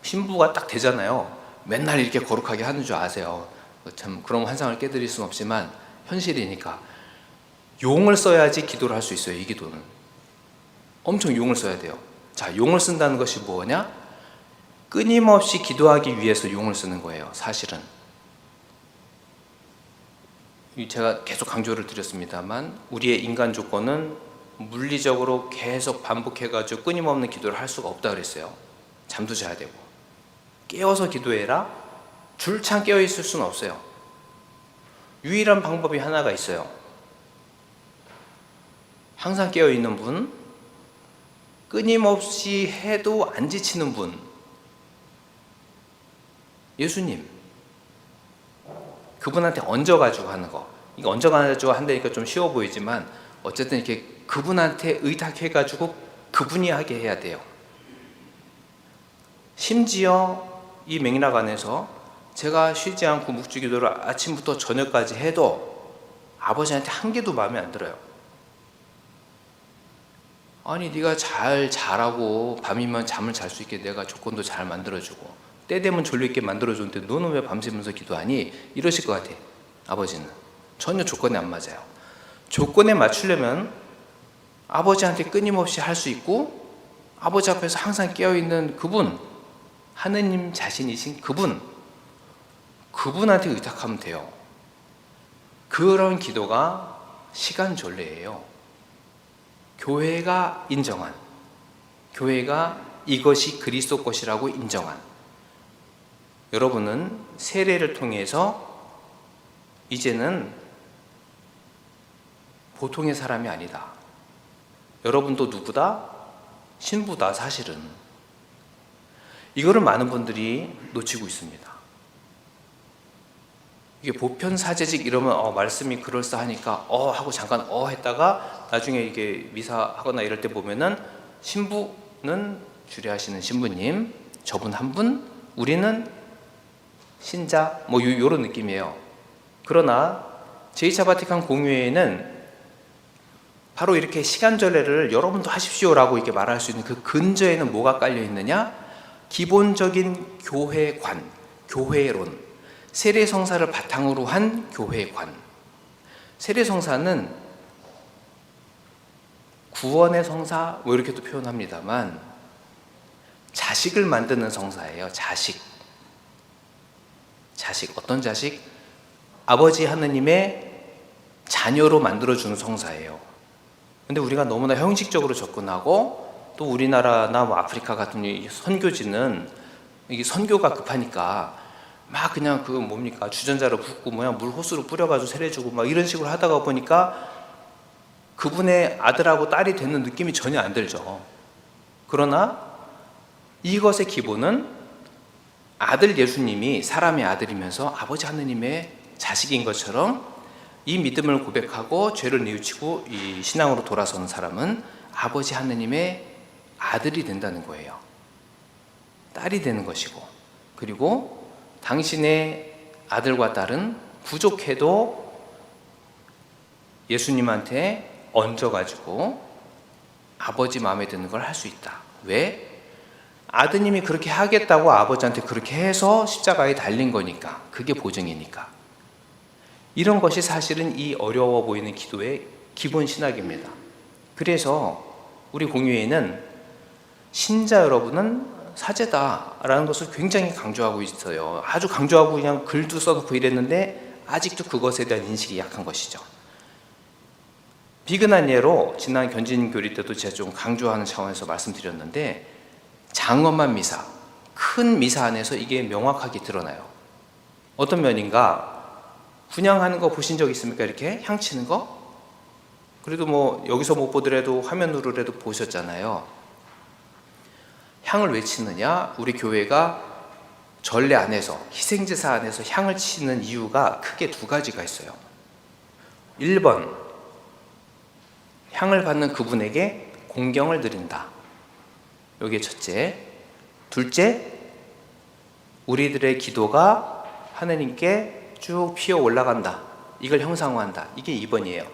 S1: 신부가 딱 되잖아요. 맨날 이렇게 거룩하게 하는 줄 아세요. 참 그런 환상을 깨드릴 수는 없지만 현실이니까 용을 써야지 기도를 할 수 있어요. 이 기도는 엄청 용을 써야 돼요. 자, 용을 쓴다는 것이 뭐냐? 끊임없이 기도하기 위해서 용을 쓰는 거예요. 사실은 제가 계속 강조를 드렸습니다만 우리의 인간 조건은 물리적으로 계속 반복해가지고 끊임없는 기도를 할 수가 없다 그랬어요. 잠도 자야 되고. 깨어서 기도해라? 줄창 깨어있을 수는 없어요. 유일한 방법이 하나가 있어요. 항상 깨어있는 분, 끊임없이 해도 안 지치는 분, 예수님. 그분한테 얹어가지고 하는 거. 이거 얹어가지고 한다니까 좀 쉬워 보이지만 어쨌든 이렇게 그분한테 의탁해가지고 그분이 하게 해야 돼요. 심지어 이 맥락 안에서 제가 쉬지 않고 묵주기도를 아침부터 저녁까지 해도 아버지한테 한 개도 마음에 안 들어요. 아니, 네가 잘 자라고 밤이면 잠을 잘 수 있게 내가 조건도 잘 만들어주고 때 되면 졸려 있게 만들어줬는데 너는 왜 밤새면서 기도하니? 이러실 것 같아. 아버지는 전혀 조건에 안 맞아요. 조건에 맞추려면 아버지한테 끊임없이 할 수 있고 아버지 앞에서 항상 깨어있는 그분, 하느님 자신이신 그분한테 의탁하면 돼요. 그런 기도가 시간전례예요. 교회가 인정한, 교회가 이것이 그리스도 것이라고 인정한, 여러분은 세례를 통해서 이제는 보통의 사람이 아니다. 여러분도 누구다? 신부다. 사실은 이거를 많은 분들이 놓치고 있습니다. 이게 보편사제직 이러면 말씀이 그럴싸하니까 하고 잠깐 했다가 나중에 이게 미사하거나 이럴 때 보면은 신부는 주례하시는 신부님, 저분 한 분, 우리는 신자, 요런 느낌이에요. 그러나 제2차 바티칸 공회에는 바로 이렇게 시간절례를 여러분도 하십시오라고 이렇게 말할 수 있는 그 근저에는 뭐가 깔려 있느냐? 기본적인 교회관, 교회론, 세례성사를 바탕으로 한 교회관. 세례성사는 구원의 성사 뭐 이렇게도 표현합니다만 자식을 만드는 성사예요. 자식. 어떤 자식? 아버지 하느님의 자녀로 만들어주는 성사예요. 근데 우리가 너무나 형식적으로 접근하고 또 우리나라나 뭐 아프리카 같은 이 선교지는 이게 선교가 급하니까 막 그냥 그 뭡니까 주전자로 붓고 뭐야 물 호스로 뿌려가지고 세례주고 막 이런 식으로 하다가 보니까 그분의 아들하고 딸이 되는 느낌이 전혀 안 들죠. 그러나 이것의 기본은 아들 예수님이 사람의 아들이면서 아버지 하느님의 자식인 것처럼 이 믿음을 고백하고 죄를 뉘우치고 이 신앙으로 돌아서는 사람은 아버지 하느님의 아들이 된다는 거예요. 딸이 되는 것이고, 그리고 당신의 아들과 딸은 부족해도 예수님한테 얹어가지고 아버지 마음에 드는 걸 할 수 있다. 왜? 아드님이 그렇게 하겠다고 아버지한테 그렇게 해서 십자가에 달린 거니까. 그게 보증이니까. 이런 것이 사실은 이 어려워 보이는 기도의 기본 신학입니다. 그래서 우리 공유회는 신자 여러분은 사제다라는 것을 굉장히 강조하고 있어요. 아주 강조하고 그냥 글도 써놓고 이랬는데 아직도 그것에 대한 인식이 약한 것이죠. 비근한 예로 지난 견진교리 때도 제가 좀 강조하는 차원에서 말씀드렸는데 장엄한 미사, 큰 미사 안에서 이게 명확하게 드러나요. 어떤 면인가? 분향하는 거 보신 적 있습니까? 이렇게 향 치는 거? 그래도 뭐 여기서 못 보더라도 화면으로라도 보셨잖아요. 향을 왜 치느냐? 우리 교회가 전례 안에서 희생제사 안에서 향을 치는 이유가 크게 두 가지가 있어요. 1번, 향을 받는 그분에게 공경을 드린다. 이게 첫째. 둘째, 우리들의 기도가 하느님께 쭉 피어 올라간다. 이걸 형상화한다. 이게 2번이에요.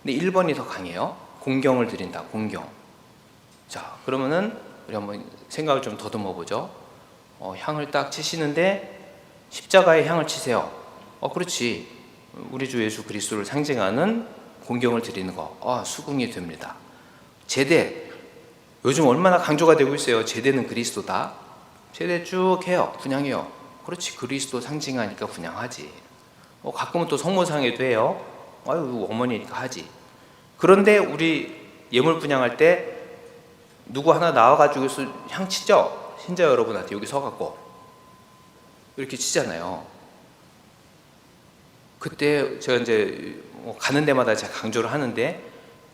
S1: 근데 1번이 더 강해요. 공경을 드린다. 공경. 자, 그러면은 우리 한번 생각을 좀 더듬어 보죠. 향을 딱 치시는데 십자가에 향을 치세요. 그렇지. 우리 주 예수 그리스도를 상징하는 공경을 드리는 거. 수긍이 됩니다. 제대. 요즘 얼마나 강조가 되고 있어요. 제대는 그리스도다. 제대 쭉 해요. 분향해요. 그렇지. 그리스도 상징하니까 분향하지. 가끔은 또 성모상에도 해요. 아유, 어머니니까 하지. 그런데 우리 예물 분향할 때 누구 하나 나와가지고 향 치죠? 신자 여러분한테 여기 서갖고 이렇게 치잖아요. 그때 제가 이제 가는 데마다 제가 강조를 하는데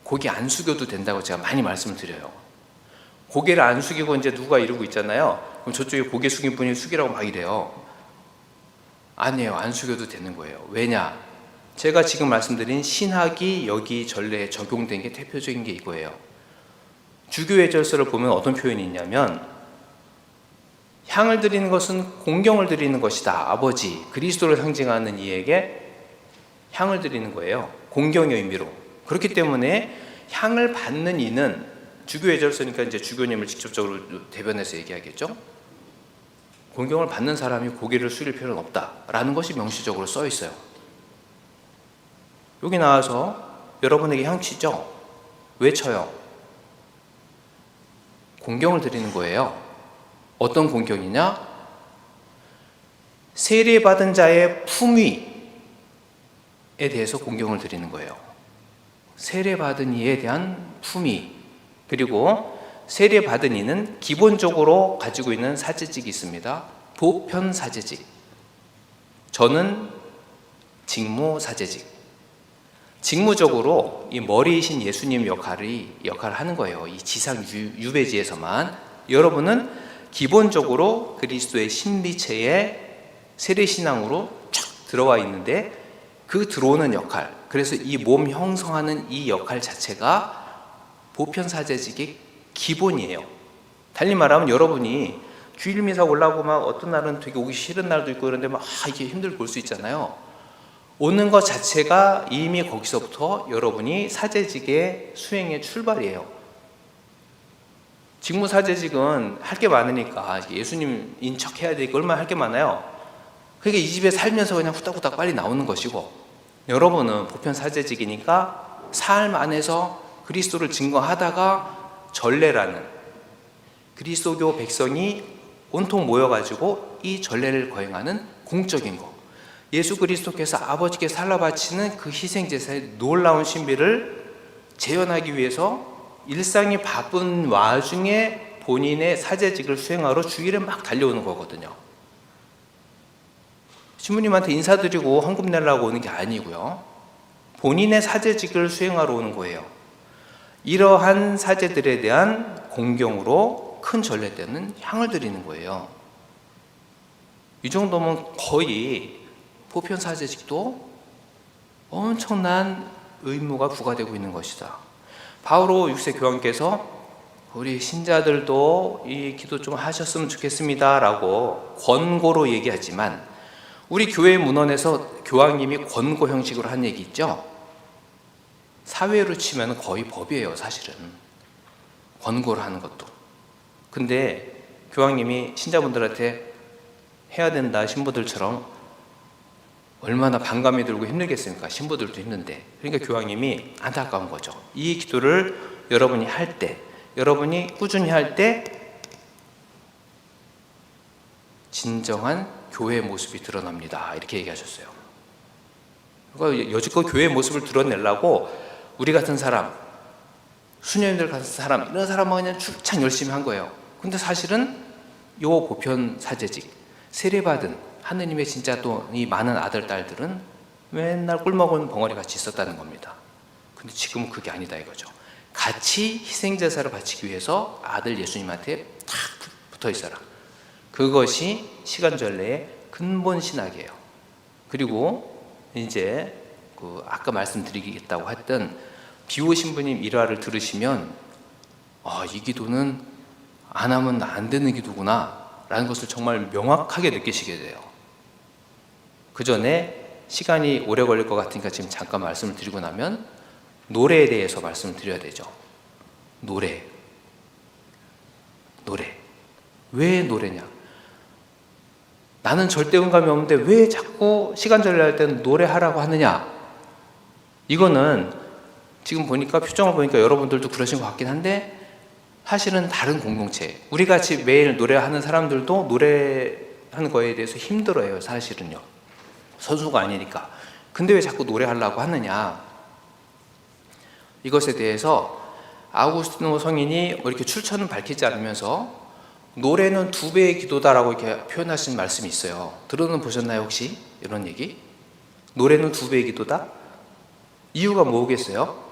S1: 고개 안 숙여도 된다고 제가 많이 말씀을 드려요. 고개를 안 숙이고 이제 누가 이러고 있잖아요. 그럼 저쪽에 고개 숙인 분이 숙이라고 막 이래요. 아니에요. 안 숙여도 되는 거예요. 왜냐? 제가 지금 말씀드린 신학이 여기 전례에 적용된 게 대표적인 게 이거예요. 주교의 절서를 보면 어떤 표현이 있냐면 향을 드리는 것은 공경을 드리는 것이다. 아버지, 그리스도를 상징하는 이에게 향을 드리는 거예요. 공경의 의미로. 그렇기 때문에 향을 받는 이는 주교의 절서니까 이제 주교님을 직접적으로 대변해서 얘기하겠죠. 공경을 받는 사람이 고개를 숙일 필요는 없다라는 것이 명시적으로 써 있어요. 여기 나와서 여러분에게 향 치죠? 왜 쳐요? 공경을 드리는 거예요. 어떤 공경이냐? 세례받은 자의 품위에 대해서 공경을 드리는 거예요. 세례받은 이에 대한 품위. 그리고 세례받은 이는 기본적으로 가지고 있는 사제직이 있습니다. 보편 사제직. 저는 직무 사제직. 직무적으로 이 머리이신 예수님 역할을 하는 거예요. 이 지상 유배지에서만. 여러분은 기본적으로 그리스도의 신비체에 세례신앙으로 쫙 들어와 있는데 그 들어오는 역할, 그래서 이 몸 형성하는 이 역할 자체가 보편 사제직의 기본이에요. 달리 말하면 여러분이 주일미사 올라오고 막 어떤 날은 되게 오기 싫은 날도 있고 그런데 막 이게 힘들고 올 수 있잖아요. 오는 것 자체가 이미 거기서부터 여러분이 사제직의 수행의 출발이에요. 직무사제직은 할 게 많으니까 예수님 인척해야 되고 얼마나 할 게 많아요. 그러니까 이 집에 살면서 그냥 후딱후딱 빨리 나오는 것이고, 여러분은 보편사제직이니까 삶 안에서 그리스도를 증거하다가 전례라는 그리스도교 백성이 온통 모여가지고 이 전례를 거행하는 공적인 거, 예수 그리스도께서 아버지께 살라 바치는 그 희생제사의 놀라운 신비를 재현하기 위해서 일상이 바쁜 와중에 본인의 사제직을 수행하러 주일에 막 달려오는 거거든요. 신부님한테 인사드리고 헌금 내려고 오는 게 아니고요, 본인의 사제직을 수행하러 오는 거예요. 이러한 사제들에 대한 공경으로 큰 전례 때는 향을 드리는 거예요. 이 정도면 거의 보편 사제직도 엄청난 의무가 부과되고 있는 것이다. 바오로 6세 교황께서 우리 신자들도 이 기도 좀 하셨으면 좋겠습니다 라고 권고로 얘기하지만, 우리 교회 문헌에서 교황님이 권고 형식으로 한 얘기 있죠. 사회로 치면 거의 법이에요, 사실은. 권고를 하는 것도. 근데 교황님이 신자분들한테 해야 된다, 신부들처럼 얼마나 반감이 들고 힘들겠습니까? 신부들도 힘든데. 그러니까 교황님이 안타까운 거죠. 이 기도를 여러분이 할 때, 여러분이 꾸준히 할 때 진정한 교회의 모습이 드러납니다, 이렇게 얘기하셨어요. 그러니까 여지껏 교회의 모습을 드러내려고 우리 같은 사람, 수녀님들 같은 사람, 이런 사람은 그냥 출창 열심히 한 거예요. 근데 사실은 요 보편 사제직, 세례받은 하느님의 진짜 돈이 많은 아들, 딸들은 맨날 꿀먹은 벙어리 같이 있었다는 겁니다. 근데 지금은 그게 아니다 이거죠. 같이 희생제사를 바치기 위해서 아들 예수님한테 탁 붙어 있어라. 그것이 시간전례의 근본 신학이에요. 그리고 이제 아까 말씀드리겠다고 했던 비오 신부님 일화를 들으시면 이 기도는 안 하면 안 되는 기도구나 라는 것을 정말 명확하게 느끼시게 돼요. 그 전에 시간이 오래 걸릴 것 같으니까 지금 잠깐 말씀을 드리고 나면 노래에 대해서 말씀을 드려야 되죠. 노래. 왜 노래냐? 나는 절대 음감이 없는데 왜 자꾸 시간 전례할 때는 노래하라고 하느냐? 이거는 지금 보니까 표정을 보니까 여러분들도 그러신 것 같긴 한데, 사실은 다른 공동체, 우리 같이 매일 노래하는 사람들도 노래하는 거에 대해서 힘들어해요, 사실은요. 선수가 아니니까. 근데 왜 자꾸 노래하려고 하느냐? 이것에 대해서 아우구스티노 성인이 이렇게 출처는 밝히지 않으면서 노래는 2배의 기도다라고 이렇게 표현하신 말씀이 있어요. 들어는 보셨나요, 혹시? 이런 얘기? 노래는 2배의 기도다? 이유가 뭐겠어요?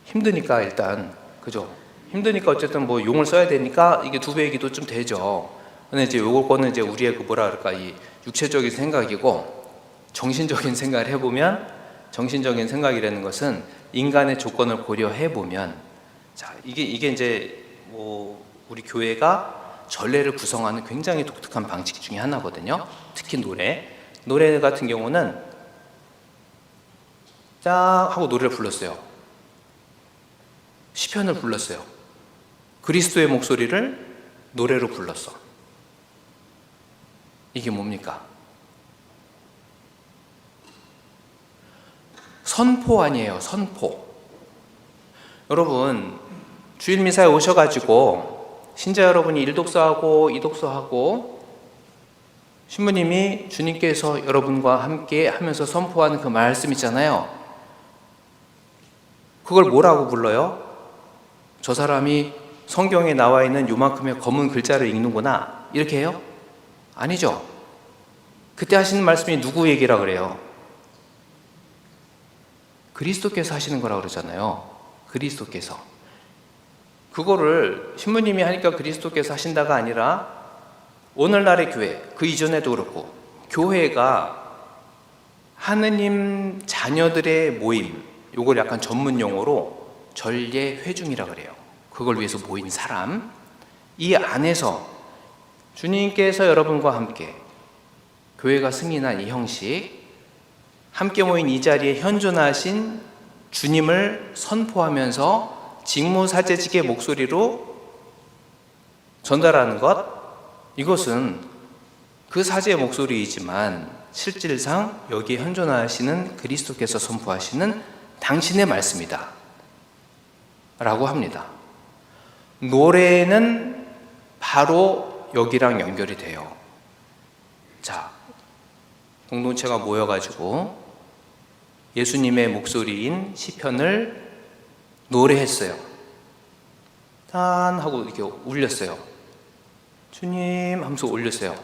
S1: 힘드니까 일단, 그죠? 힘드니까 어쨌든 뭐 용을 써야 되니까 이게 2배의 기도 좀 되죠. 근데 이제 요거는 이제 우리의 이 육체적인 생각이고, 정신적인 생각을 해보면, 정신적인 생각이라는 것은 인간의 조건을 고려해보면, 자, 이게 이제 우리 교회가 전례를 구성하는 굉장히 독특한 방식 중에 하나거든요. 특히 노래 같은 경우는 쫙 하고 노래를 불렀어요. 시편을 불렀어요. 그리스도의 목소리를 노래로 불렀어. 이게 뭡니까? 선포 아니에요, 선포. 여러분, 주일 미사에 오셔가지고 신자 여러분이 일독서하고 이독서하고 신부님이 주님께서 여러분과 함께 하면서 선포하는 그 말씀 있잖아요. 그걸 뭐라고 불러요? 저 사람이 성경에 나와 있는 요만큼의 검은 글자를 읽는구나, 이렇게 해요? 아니죠. 그때 하시는 말씀이 누구 얘기라 그래요? 그리스도께서 하시는 거라고 그러잖아요. 그리스도께서. 그거를 신부님이 하니까 그리스도께서 하신다가 아니라 오늘날의 교회, 그 이전에도 그렇고 교회가 하느님 자녀들의 모임, 요걸 약간 전문 용어로 전례 회중이라 그래요. 그걸 위해서 모인 사람, 이 안에서 주님께서 여러분과 함께 교회가 승인한 이 형식, 함께 모인 이 자리에 현존하신 주님을 선포하면서 직무사제직의 목소리로 전달하는 것, 이것은 그 사제의 목소리이지만 실질상 여기에 현존하시는 그리스도께서 선포하시는 당신의 말씀이다 라고 합니다. 노래는 바로 여기랑 연결이 돼요. 자, 공동체가 모여가지고 예수님의 목소리인 시편을 노래했어요. 짠 하고 이렇게 울렸어요. 주님 하면서 울렸어요.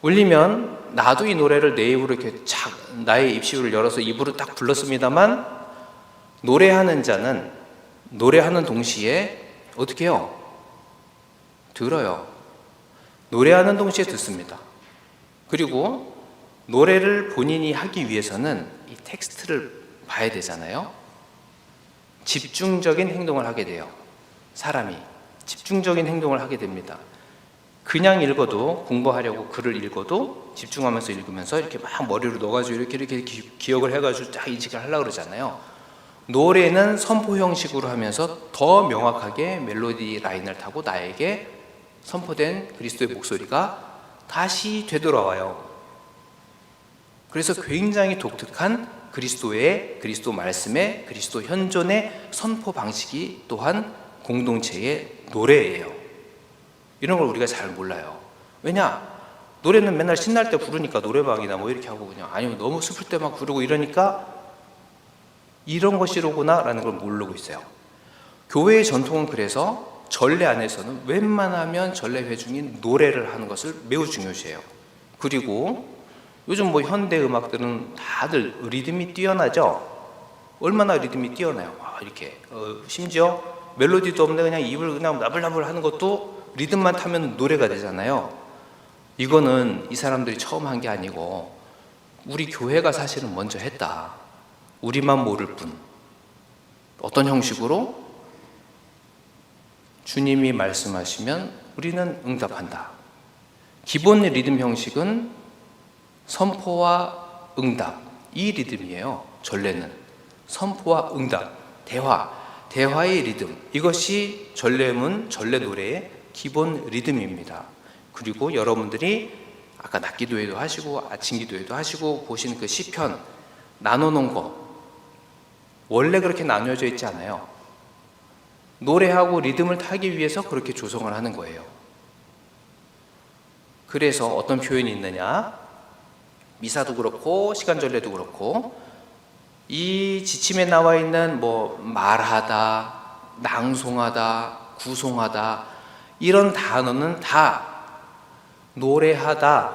S1: 울리면 나도 이 노래를 내 입으로 이렇게 나의 입시를 열어서 입으로 딱 불렀습니다만, 노래하는 자는 노래하는 동시에 어떻게 해요? 들어요. 노래하는 동시에 듣습니다. 그리고 노래를 본인이 하기 위해서는 이 텍스트를 봐야 되잖아요. 집중적인 행동을 하게 돼요. 사람이 집중적인 행동을 하게 됩니다. 그냥 읽어도, 공부하려고 글을 읽어도 집중하면서 읽으면서 이렇게 막 머리로 넣어가지고 이렇게 기억을 해가지고 딱 인식을 하려고 그러잖아요. 노래는 선포 형식으로 하면서 더 명확하게 멜로디 라인을 타고 나에게 선포된 그리스도의 목소리가 다시 되돌아와요. 그래서 굉장히 독특한 그리스도 말씀의, 그리스도 현존의 선포 방식이 또한 공동체의 노래예요. 이런 걸 우리가 잘 몰라요. 왜냐? 노래는 맨날 신날 때 부르니까 노래방이나 뭐 이렇게 하고, 그냥 아니면 너무 슬플 때 막 부르고 이러니까 이런 것이로구나 라는 걸 모르고 있어요. 교회의 전통은 그래서 전례 안에서는 웬만하면 전례회 중인 노래를 하는 것을 매우 중요시해요. 그리고 요즘 뭐 현대 음악들은 다들 리듬이 뛰어나죠? 얼마나 리듬이 뛰어나요? 이렇게 심지어 멜로디도 없는데 그냥 입을 그냥 나불나불 하는 것도 리듬만 타면 노래가 되잖아요. 이거는 이 사람들이 처음 한 게 아니고 우리 교회가 사실은 먼저 했다. 우리만 모를 뿐. 어떤 형식으로? 주님이 말씀하시면 우리는 응답한다. 기본 리듬 형식은 선포와 응답, 이 리듬이에요. 전례는 선포와 응답, 대화의 리듬, 이것이 전례문, 전례 노래의 기본 리듬입니다. 그리고 여러분들이 아까 낮기도회도 하시고 아침기도회도 하시고 보신 그 시편 나눠놓은 거 원래 그렇게 나뉘어져 있지 않아요. 노래하고 리듬을 타기 위해서 그렇게 조성을 하는 거예요. 그래서 어떤 표현이 있느냐, 미사도 그렇고 시간전례도 그렇고 이 지침에 나와 있는 뭐 말하다, 낭송하다, 구송하다 이런 단어는 다 노래하다로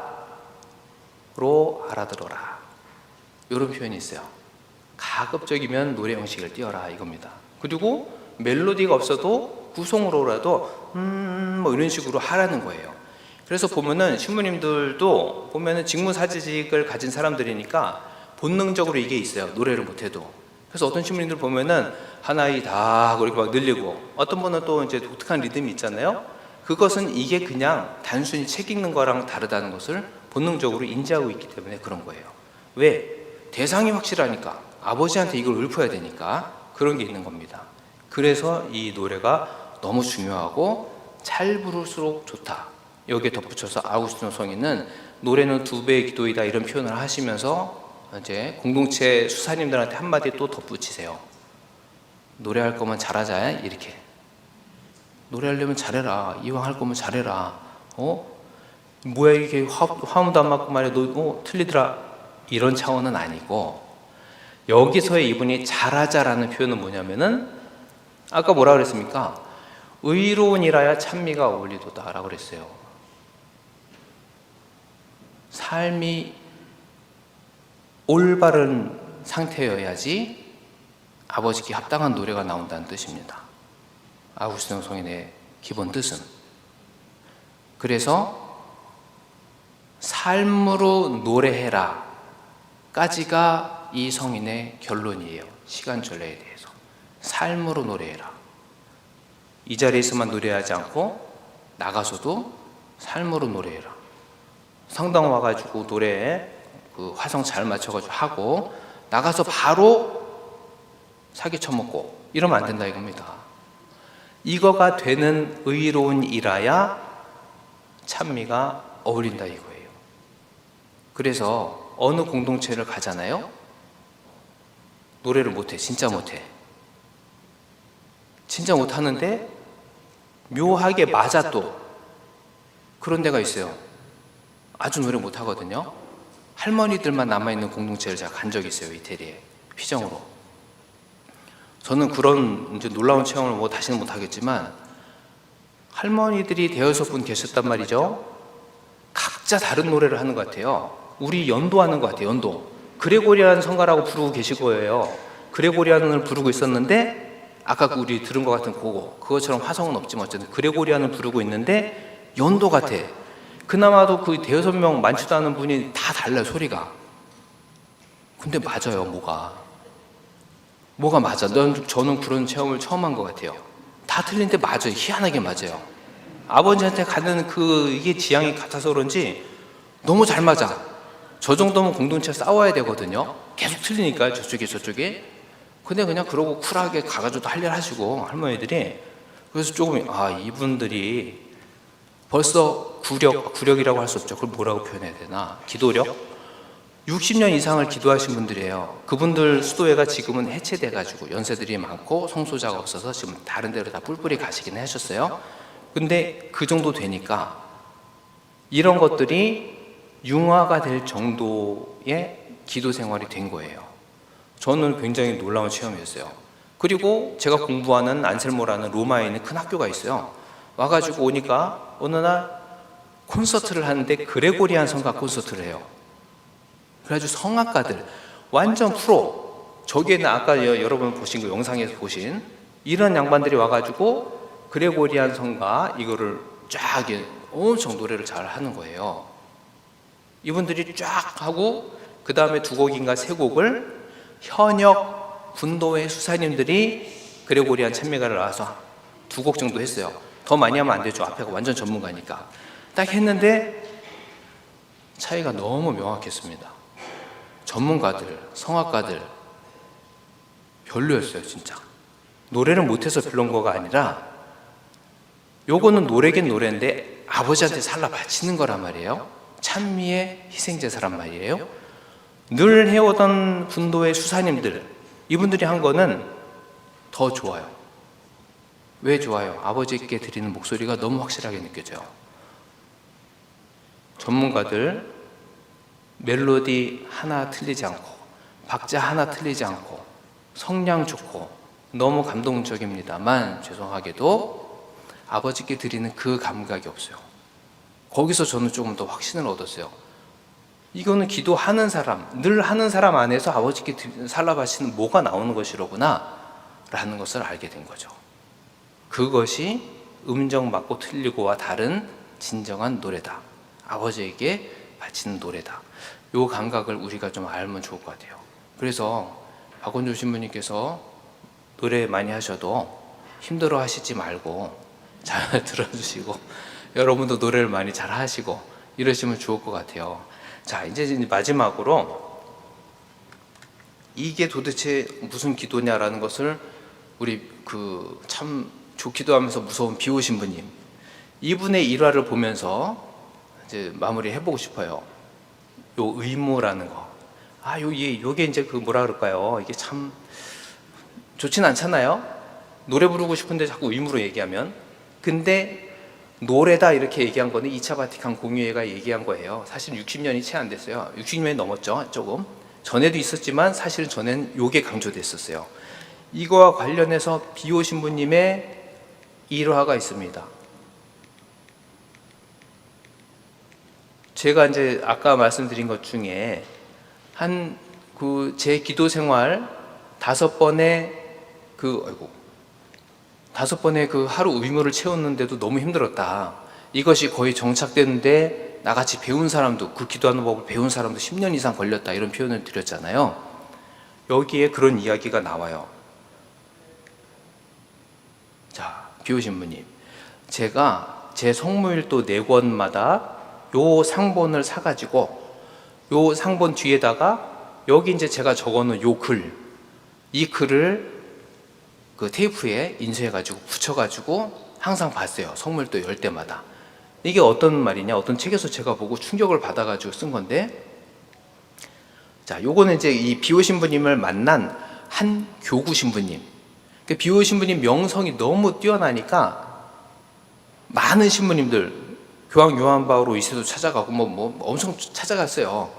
S1: 알아들어라, 이런 표현이 있어요. 가급적이면 노래 형식을 띄워라 이겁니다. 그리고 멜로디가 없어도 구송으로라도 뭐 이런 식으로 하라는 거예요. 그래서 보면은 신부님들도 보면은 직무사제직을 가진 사람들이니까 본능적으로 이게 있어요. 노래를 못해도. 그래서 어떤 신부님들 보면은 하나이다 하고 이렇게 막 늘리고, 어떤 분은 또 이제 독특한 리듬이 있잖아요. 그것은 이게 그냥 단순히 책 읽는 거랑 다르다는 것을 본능적으로 인지하고 있기 때문에 그런 거예요. 왜? 대상이 확실하니까, 아버지한테 이걸 읊어야 되니까 그런 게 있는 겁니다. 그래서 이 노래가 너무 중요하고 잘 부를수록 좋다. 여기에 덧붙여서 아우구스티노 성인은 노래는 2배의 기도이다 이런 표현을 하시면서 이제 공동체 수사님들한테 한마디 또 덧붙이세요. 노래할 거면 잘하자. 이렇게 노래하려면 잘해라. 이왕 할 거면 잘해라. 뭐야 이렇게 화음도 안 맞고 말이야 너 틀리더라, 이런 차원은 아니고, 여기서의 이분이 잘하자라는 표현은 뭐냐면은 아까 뭐라 그랬습니까? 의로운이라야 찬미가 어울리도다 라고 그랬어요. 삶이 올바른 상태여야지 아버지께 합당한 노래가 나온다는 뜻입니다. 아우구스티노 성인의 기본 뜻은. 그래서 삶으로 노래해라 까지가 이 성인의 결론이에요. 시간전례에 대해서. 삶으로 노래해라. 이 자리에서만 노래하지 않고 나가서도 삶으로 노래해라. 성당 와가지고 노래 그 화성 잘 맞춰가지고 하고 나가서 바로 사기 쳐먹고 이러면 안 된다 이겁니다. 이거가 되는 의로운 일이야 찬미가 어울린다 이거예요. 그래서 어느 공동체를 가잖아요. 노래를 못해, 진짜 못해. 진짜 못하는데 묘하게 맞아 또 그런 데가 있어요. 아주 노래 못하거든요. 할머니들만 남아있는 공동체를 제가 간 적이 있어요. 이태리에 휘정으로. 저는 그런 이제 놀라운 체험을 뭐 다시는 못하겠지만 할머니들이 대여섯 분 계셨단 말이죠. 각자 다른 노래를 하는 것 같아요. 우리 연도하는 것 같아요. 연도. 그레고리안 성가라고 부르고 계실 거예요. 그레고리안을 부르고 있었는데 아까 우리 들은 것 같은 그거처럼 화성은 없지만 어쨌든 그레고리안을 부르고 있는데 연도 같아. 그나마도 그 대여섯 명 많지도 않은 분이 다 달라요, 소리가. 근데 맞아요, 뭐가 맞아. 저는 그런 체험을 처음 한 것 같아요. 다 틀린데 맞아요. 희한하게 맞아요. 아버지한테 가는 이게 지향이 같아서 그런지 너무 잘 맞아. 저 정도면 공동체 싸워야 되거든요. 계속 틀리니까 저쪽에. 근데 그냥 그러고 쿨하게 가가지고 할 일 하시고 할머니들이. 그래서 조금 이분들이 벌써 구력이라고 할 수 없죠. 그걸 뭐라고 표현해야 되나? 기도력? 60년 이상을 기도하신 분들이에요. 그분들 수도회가 지금은 해체돼가지고 연세들이 많고 성소자가 없어서 지금 다른 데로 다 뿔뿔이 가시긴 하셨어요. 근데 그 정도 되니까 이런 것들이 융화가 될 정도의 기도 생활이 된 거예요. 저는 굉장히 놀라운 체험이었어요. 그리고 제가 공부하는 안셀모라는 로마에 있는 큰 학교가 있어요. 와가지고 오니까 어느 날 콘서트를 하는데 그레고리안 성가 콘서트를 해요. 그래가지고 성악가들 완전 프로. 저기에는 아까 여러분 보신 그 영상에서 보신 이런 양반들이 와가지고 그레고리안 성가 이거를 쫙 엄청 노래를 잘 하는 거예요. 이분들이 쫙 하고 그 다음에 두 곡인가 세 곡을 현역 군도회 수사님들이 그레고리안 찬미가를 나와서 두 곡 정도 했어요. 더 많이 하면 안 되죠. 앞에가 완전 전문가니까. 딱 했는데 차이가 너무 명확했습니다. 전문가들, 성악가들 별로였어요, 진짜. 노래를 못해서 별론 거가 아니라 요거는 노래긴 노래인데 아버지한테 살라 바치는 거란 말이에요. 찬미의 희생제사란 말이에요. 늘 해오던 군도의 수사님들, 이분들이 한 거는 더 좋아요. 왜 좋아요? 아버지께 드리는 목소리가 너무 확실하게 느껴져요. 전문가들 멜로디 하나 틀리지 않고 박자 하나 틀리지 않고 성량 좋고 너무 감동적입니다만 죄송하게도 아버지께 드리는 그 감각이 없어요. 거기서 저는 조금 더 확신을 얻었어요. 이거는 기도하는 사람, 늘 하는 사람 안에서 아버지께 살라바시는 뭐가 나오는 것이로구나 라는 것을 알게 된 거죠. 그것이 음정 맞고 틀리고와 다른 진정한 노래다. 아버지에게 바치는 노래다. 요 감각을 우리가 좀 알면 좋을 것 같아요. 그래서 박원조 신부님께서 노래 많이 하셔도 힘들어 하시지 말고 잘 들어주시고 여러분도 노래를 많이 잘 하시고 이러시면 좋을 것 같아요. 자, 이제 마지막으로 이게 도대체 무슨 기도냐라는 것을 우리 참 좋기도 하면서 무서운 비오 신부님 이분의 일화를 보면서 이제 마무리 해보고 싶어요. 요 의무라는 거. 요게 이제 뭐라 그럴까요? 이게 참 좋진 않잖아요? 노래 부르고 싶은데 자꾸 의무로 얘기하면. 근데 노래다 이렇게 얘기한 거는 2차 바티칸 공유회가 얘기한 거예요. 사실 60년이 채 안 됐어요. 60년이 넘었죠, 조금. 전에도 있었지만 사실 전엔 요게 강조됐었어요. 이거와 관련해서 비오 신부님의 일화가 있습니다. 제가 이제 아까 말씀드린 것 중에 제 기도 생활 5번의 하루 의무를 채웠는데도 너무 힘들었다. 이것이 거의 정착되는데 나같이 배운 사람도 기도하는 법을 배운 사람도 10년 이상 걸렸다 이런 표현을 드렸잖아요. 여기에 그런 이야기가 나와요. 자, 비오 신부님, 제가 제 성무일도 4권마다 요 상본을 사가지고 요 상본 뒤에다가 여기 이제 제가 적어놓은 요 글, 이 글을 그 테이프에 인쇄해가지고 붙여가지고 항상 봤어요. 성물도 열 때마다. 이게 어떤 말이냐, 어떤 책에서 제가 보고 충격을 받아가지고 쓴 건데, 자, 요거는 이제 이 비오 신부님을 만난 한 교구 신부님. 그 비오 신부님 명성이 너무 뛰어나니까 많은 신부님들, 교황 요한 바오로 2세도 찾아가고 뭐 엄청 찾아갔어요.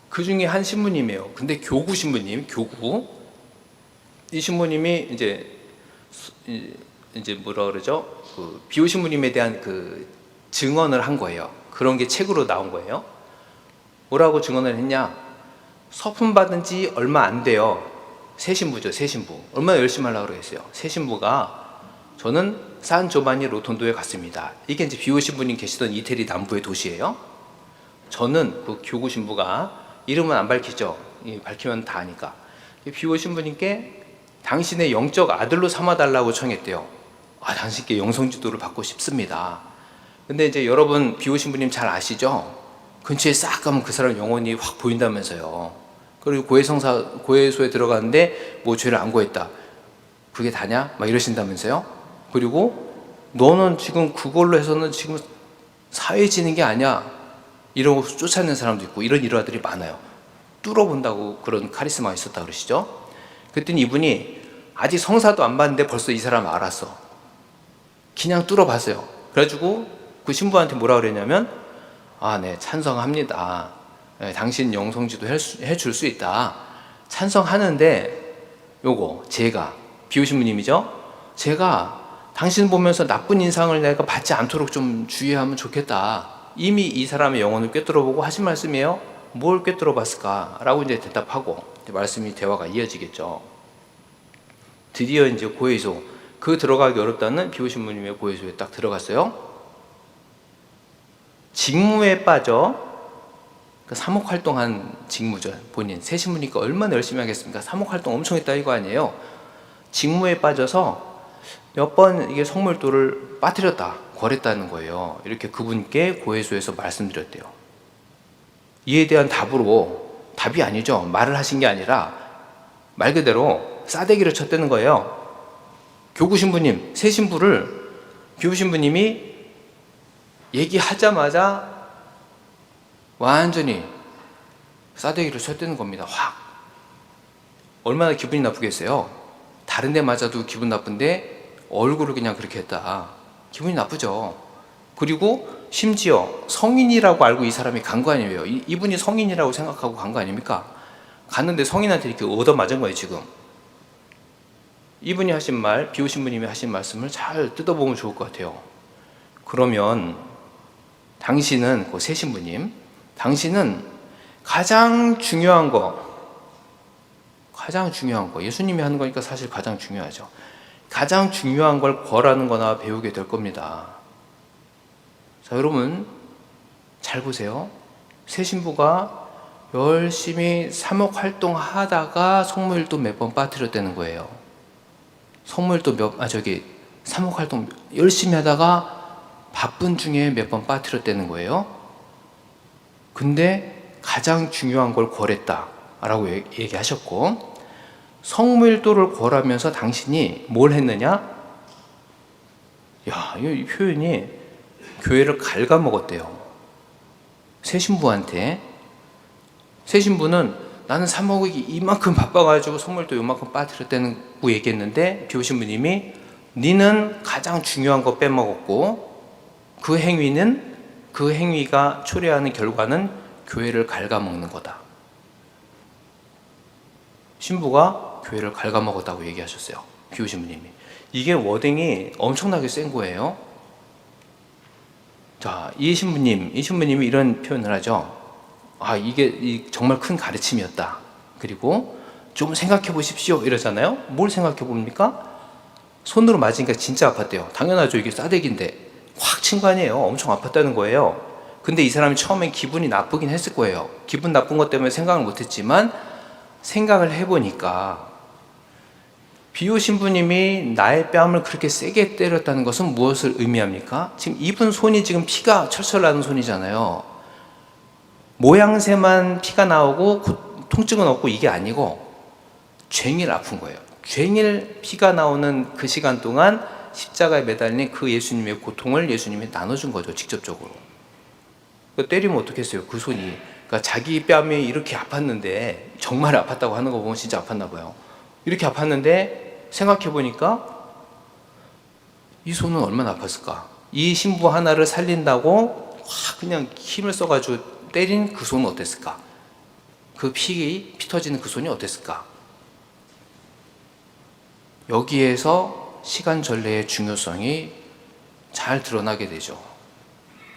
S1: 그 중에 한 신부님이에요. 근데 교구 신부님, 교구. 이 신부님이 이제 뭐라 그러죠? 그 비오 신부님에 대한 그 증언을 한 거예요. 그런 게 책으로 나온 거예요. 뭐라고 증언을 했냐? 서품 받은 지 얼마 안 돼요. 새 신부죠, 새 신부. 얼마나 열심히 하려고 그랬어요. 새 신부가 저는 산 조바니 로톤도에 갔습니다. 이게 이제 비오 신부님 계시던 이태리 남부의 도시예요. 저는 그 교구 신부가 이름은 안 밝히죠. 밝히면 다 아니까. 비오 신부님께 당신의 영적 아들로 삼아달라고 청했대요. 당신께 영성지도를 받고 싶습니다. 근데 이제 여러분 비오 신부님 잘 아시죠? 근처에 싹 가면 그 사람 영혼이 확 보인다면서요. 그리고 고해소에 들어갔는데 뭐 죄를 안 고했다. 그게 다냐? 막 이러신다면서요. 그리고 너는 지금 그걸로 해서는 지금 사회 지는 게 아니야. 이러고 쫓아내는 사람도 있고 이런 일화들이 많아요. 뚫어본다고 그런 카리스마가 있었다 그러시죠. 그랬더니 이분이 아직 성사도 안 봤는데 벌써 이 사람 알았어. 그냥 뚫어봤어요. 그래가지고 그 신부한테 뭐라 그랬냐면, 네, 찬성합니다. 네, 당신 영성지도 해줄 수 있다. 찬성하는데 요거 제가 비오 신부님이죠. 제가 당신 보면서 나쁜 인상을 내가 받지 않도록 좀 주의하면 좋겠다. 이미 이 사람의 영혼을 꿰뚫어보고 하신 말씀이에요. 뭘 꿰뚫어봤을까? 라고 이제 대답하고 말씀이 대화가 이어지겠죠. 드디어 이제 고해소, 그 들어가기 어렵다는 비오 신부님의 고해소에 딱 들어갔어요. 직무에 빠져, 그 사목 활동한 직무죠. 본인 새 신부니까 얼마나 열심히 하겠습니까? 사목 활동 엄청 했다 이거 아니에요. 직무에 빠져서 몇 번 이게 성물도를 빠뜨렸다, 거랬다는 거예요. 이렇게 그분께 고해소에서 말씀드렸대요. 이에 대한 답이 아니죠. 말을 하신 게 아니라 말 그대로 싸대기를 쳤다는 거예요. 교구 신부님, 새 신부를 비오 신부님이 얘기하자마자 완전히 싸대기를 쳤다는 겁니다. 확. 얼마나 기분이 나쁘겠어요. 다른 데 맞아도 기분 나쁜데 얼굴을 그냥 그렇게 했다. 기분이 나쁘죠. 그리고 심지어 성인이라고 알고 이 사람이 간 거 아니에요. 이분이 성인이라고 생각하고 간 거 아닙니까? 갔는데 성인한테 이렇게 얻어맞은 거예요, 지금. 이분이 하신 말, 비오 신부님이 하신 말씀을 잘 뜯어보면 좋을 것 같아요. 그러면 당신은, 그 새 신부님, 당신은 가장 중요한 거, 예수님이 하는 거니까 사실 가장 중요하죠. 가장 중요한 걸 권하는 거나 배우게 될 겁니다. 자, 여러분 잘 보세요. 새 신부가 열심히 사목 활동하다가 성물도 몇 번 빠뜨렸다는 거예요. 사목 활동 열심히 하다가 바쁜 중에 몇 번 빠뜨렸다는 거예요. 근데 가장 중요한 걸 권했다라고 얘기하셨고, 성물도를 권하면서 당신이 뭘 했느냐? 이 표현이 교회를 갉아먹었대요. 새 신부한테. 새 신부는 나는 사목이 이만큼 바빠가지고 성물도 이만큼 빠뜨렸다고 얘기했는데 비오 신부님이 니는 가장 중요한 거 빼먹었고 그 행위가 초래하는 결과는 교회를 갉아먹는 거다. 신부가 교회를 갉아먹었다고 얘기하셨어요. 비오 신부님이. 이게 워딩이 엄청나게 센 거예요. 자, 이 신부님이 이런 표현을 하죠. 이게 정말 큰 가르침이었다. 그리고 좀 생각해 보십시오. 이러잖아요. 뭘 생각해 봅니까? 손으로 맞으니까 진짜 아팠대요. 당연하죠. 이게 싸대기인데 확 친 거 아니에요. 엄청 아팠다는 거예요. 근데 이 사람이 처음엔 기분이 나쁘긴 했을 거예요. 기분 나쁜 것 때문에 생각을 못 했지만 생각을 해보니까 비호 신부님이 나의 뺨을 그렇게 세게 때렸다는 것은 무엇을 의미합니까? 지금 입은 손이 지금 피가 철철 나는 손이잖아요. 모양새만 피가 나오고 통증은 없고 이게 아니고 괭일 아픈 거예요. 괭일 피가 나오는 그 시간 동안 십자가에 매달린 그 예수님의 고통을 예수님이 나눠준 거죠, 직접적으로. 때리면 어떻겠어요, 그 손이. 그러니까 자기 뺨이 이렇게 아팠는데, 정말 아팠다고 하는 거 보면 진짜 아팠나 봐요. 이렇게 아팠는데 생각해 보니까 이 손은 얼마나 아팠을까. 이 신부 하나를 살린다고 확 그냥 힘을 써가지고 때린 그 손은 어땠을까. 그 피 터지는 그 손이 어땠을까. 여기에서 시간 전례의 중요성이 잘 드러나게 되죠.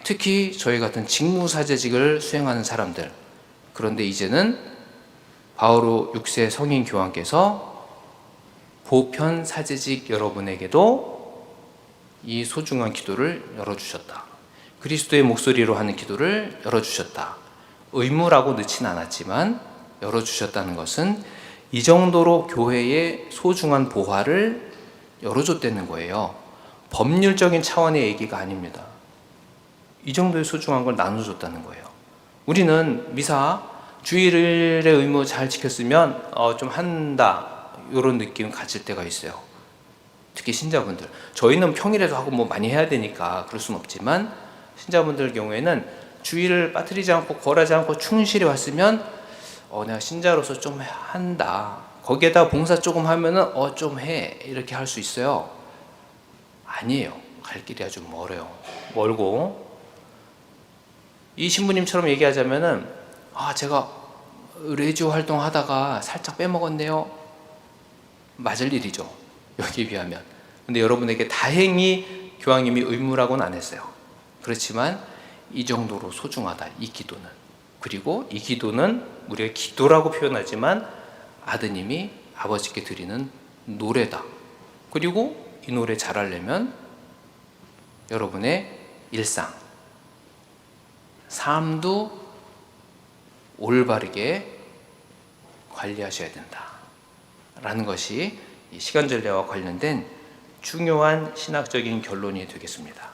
S1: 특히 저희 같은 직무사제직을 수행하는 사람들. 그런데 이제는 바오로 6세 성인 교황께서 보편 사제직 여러분에게도 이 소중한 기도를 열어주셨다. 그리스도의 목소리로 하는 기도를 열어주셨다. 의무라고 넣진 않았지만 열어주셨다는 것은 이 정도로 교회의 소중한 보화를 열어줬다는 거예요. 법률적인 차원의 얘기가 아닙니다. 이 정도의 소중한 걸 나눠줬다는 거예요. 우리는 미사, 주일의 의무 잘 지켰으면 좀 한다, 이런 느낌 가질 때가 있어요. 특히 신자분들. 저희는 평일에도 하고 뭐 많이 해야 되니까 그럴 수는 없지만, 신자분들 경우에는 주일을 빠뜨리지 않고 거하지 않고 충실히 왔으면 내가 신자로서 좀 한다. 거기에다 봉사 조금 하면은 좀 해. 이렇게 할 수 있어요. 아니에요. 갈 길이 아주 멀고. 이 신부님처럼 얘기하자면은 제가 레지오 활동하다가 살짝 빼먹었네요. 맞을 일이죠, 여기에 비하면. 근데 여러분에게 다행히 교황님이 의무라고는 안 했어요. 그렇지만 이 정도로 소중하다, 이 기도는. 그리고 이 기도는 우리가 기도라고 표현하지만 아드님이 아버지께 드리는 노래다. 그리고 이 노래 잘하려면 여러분의 일상, 삶도 올바르게 관리하셔야 된다 라는 것이 이 시간 전례와 관련된 중요한 신학적인 결론이 되겠습니다.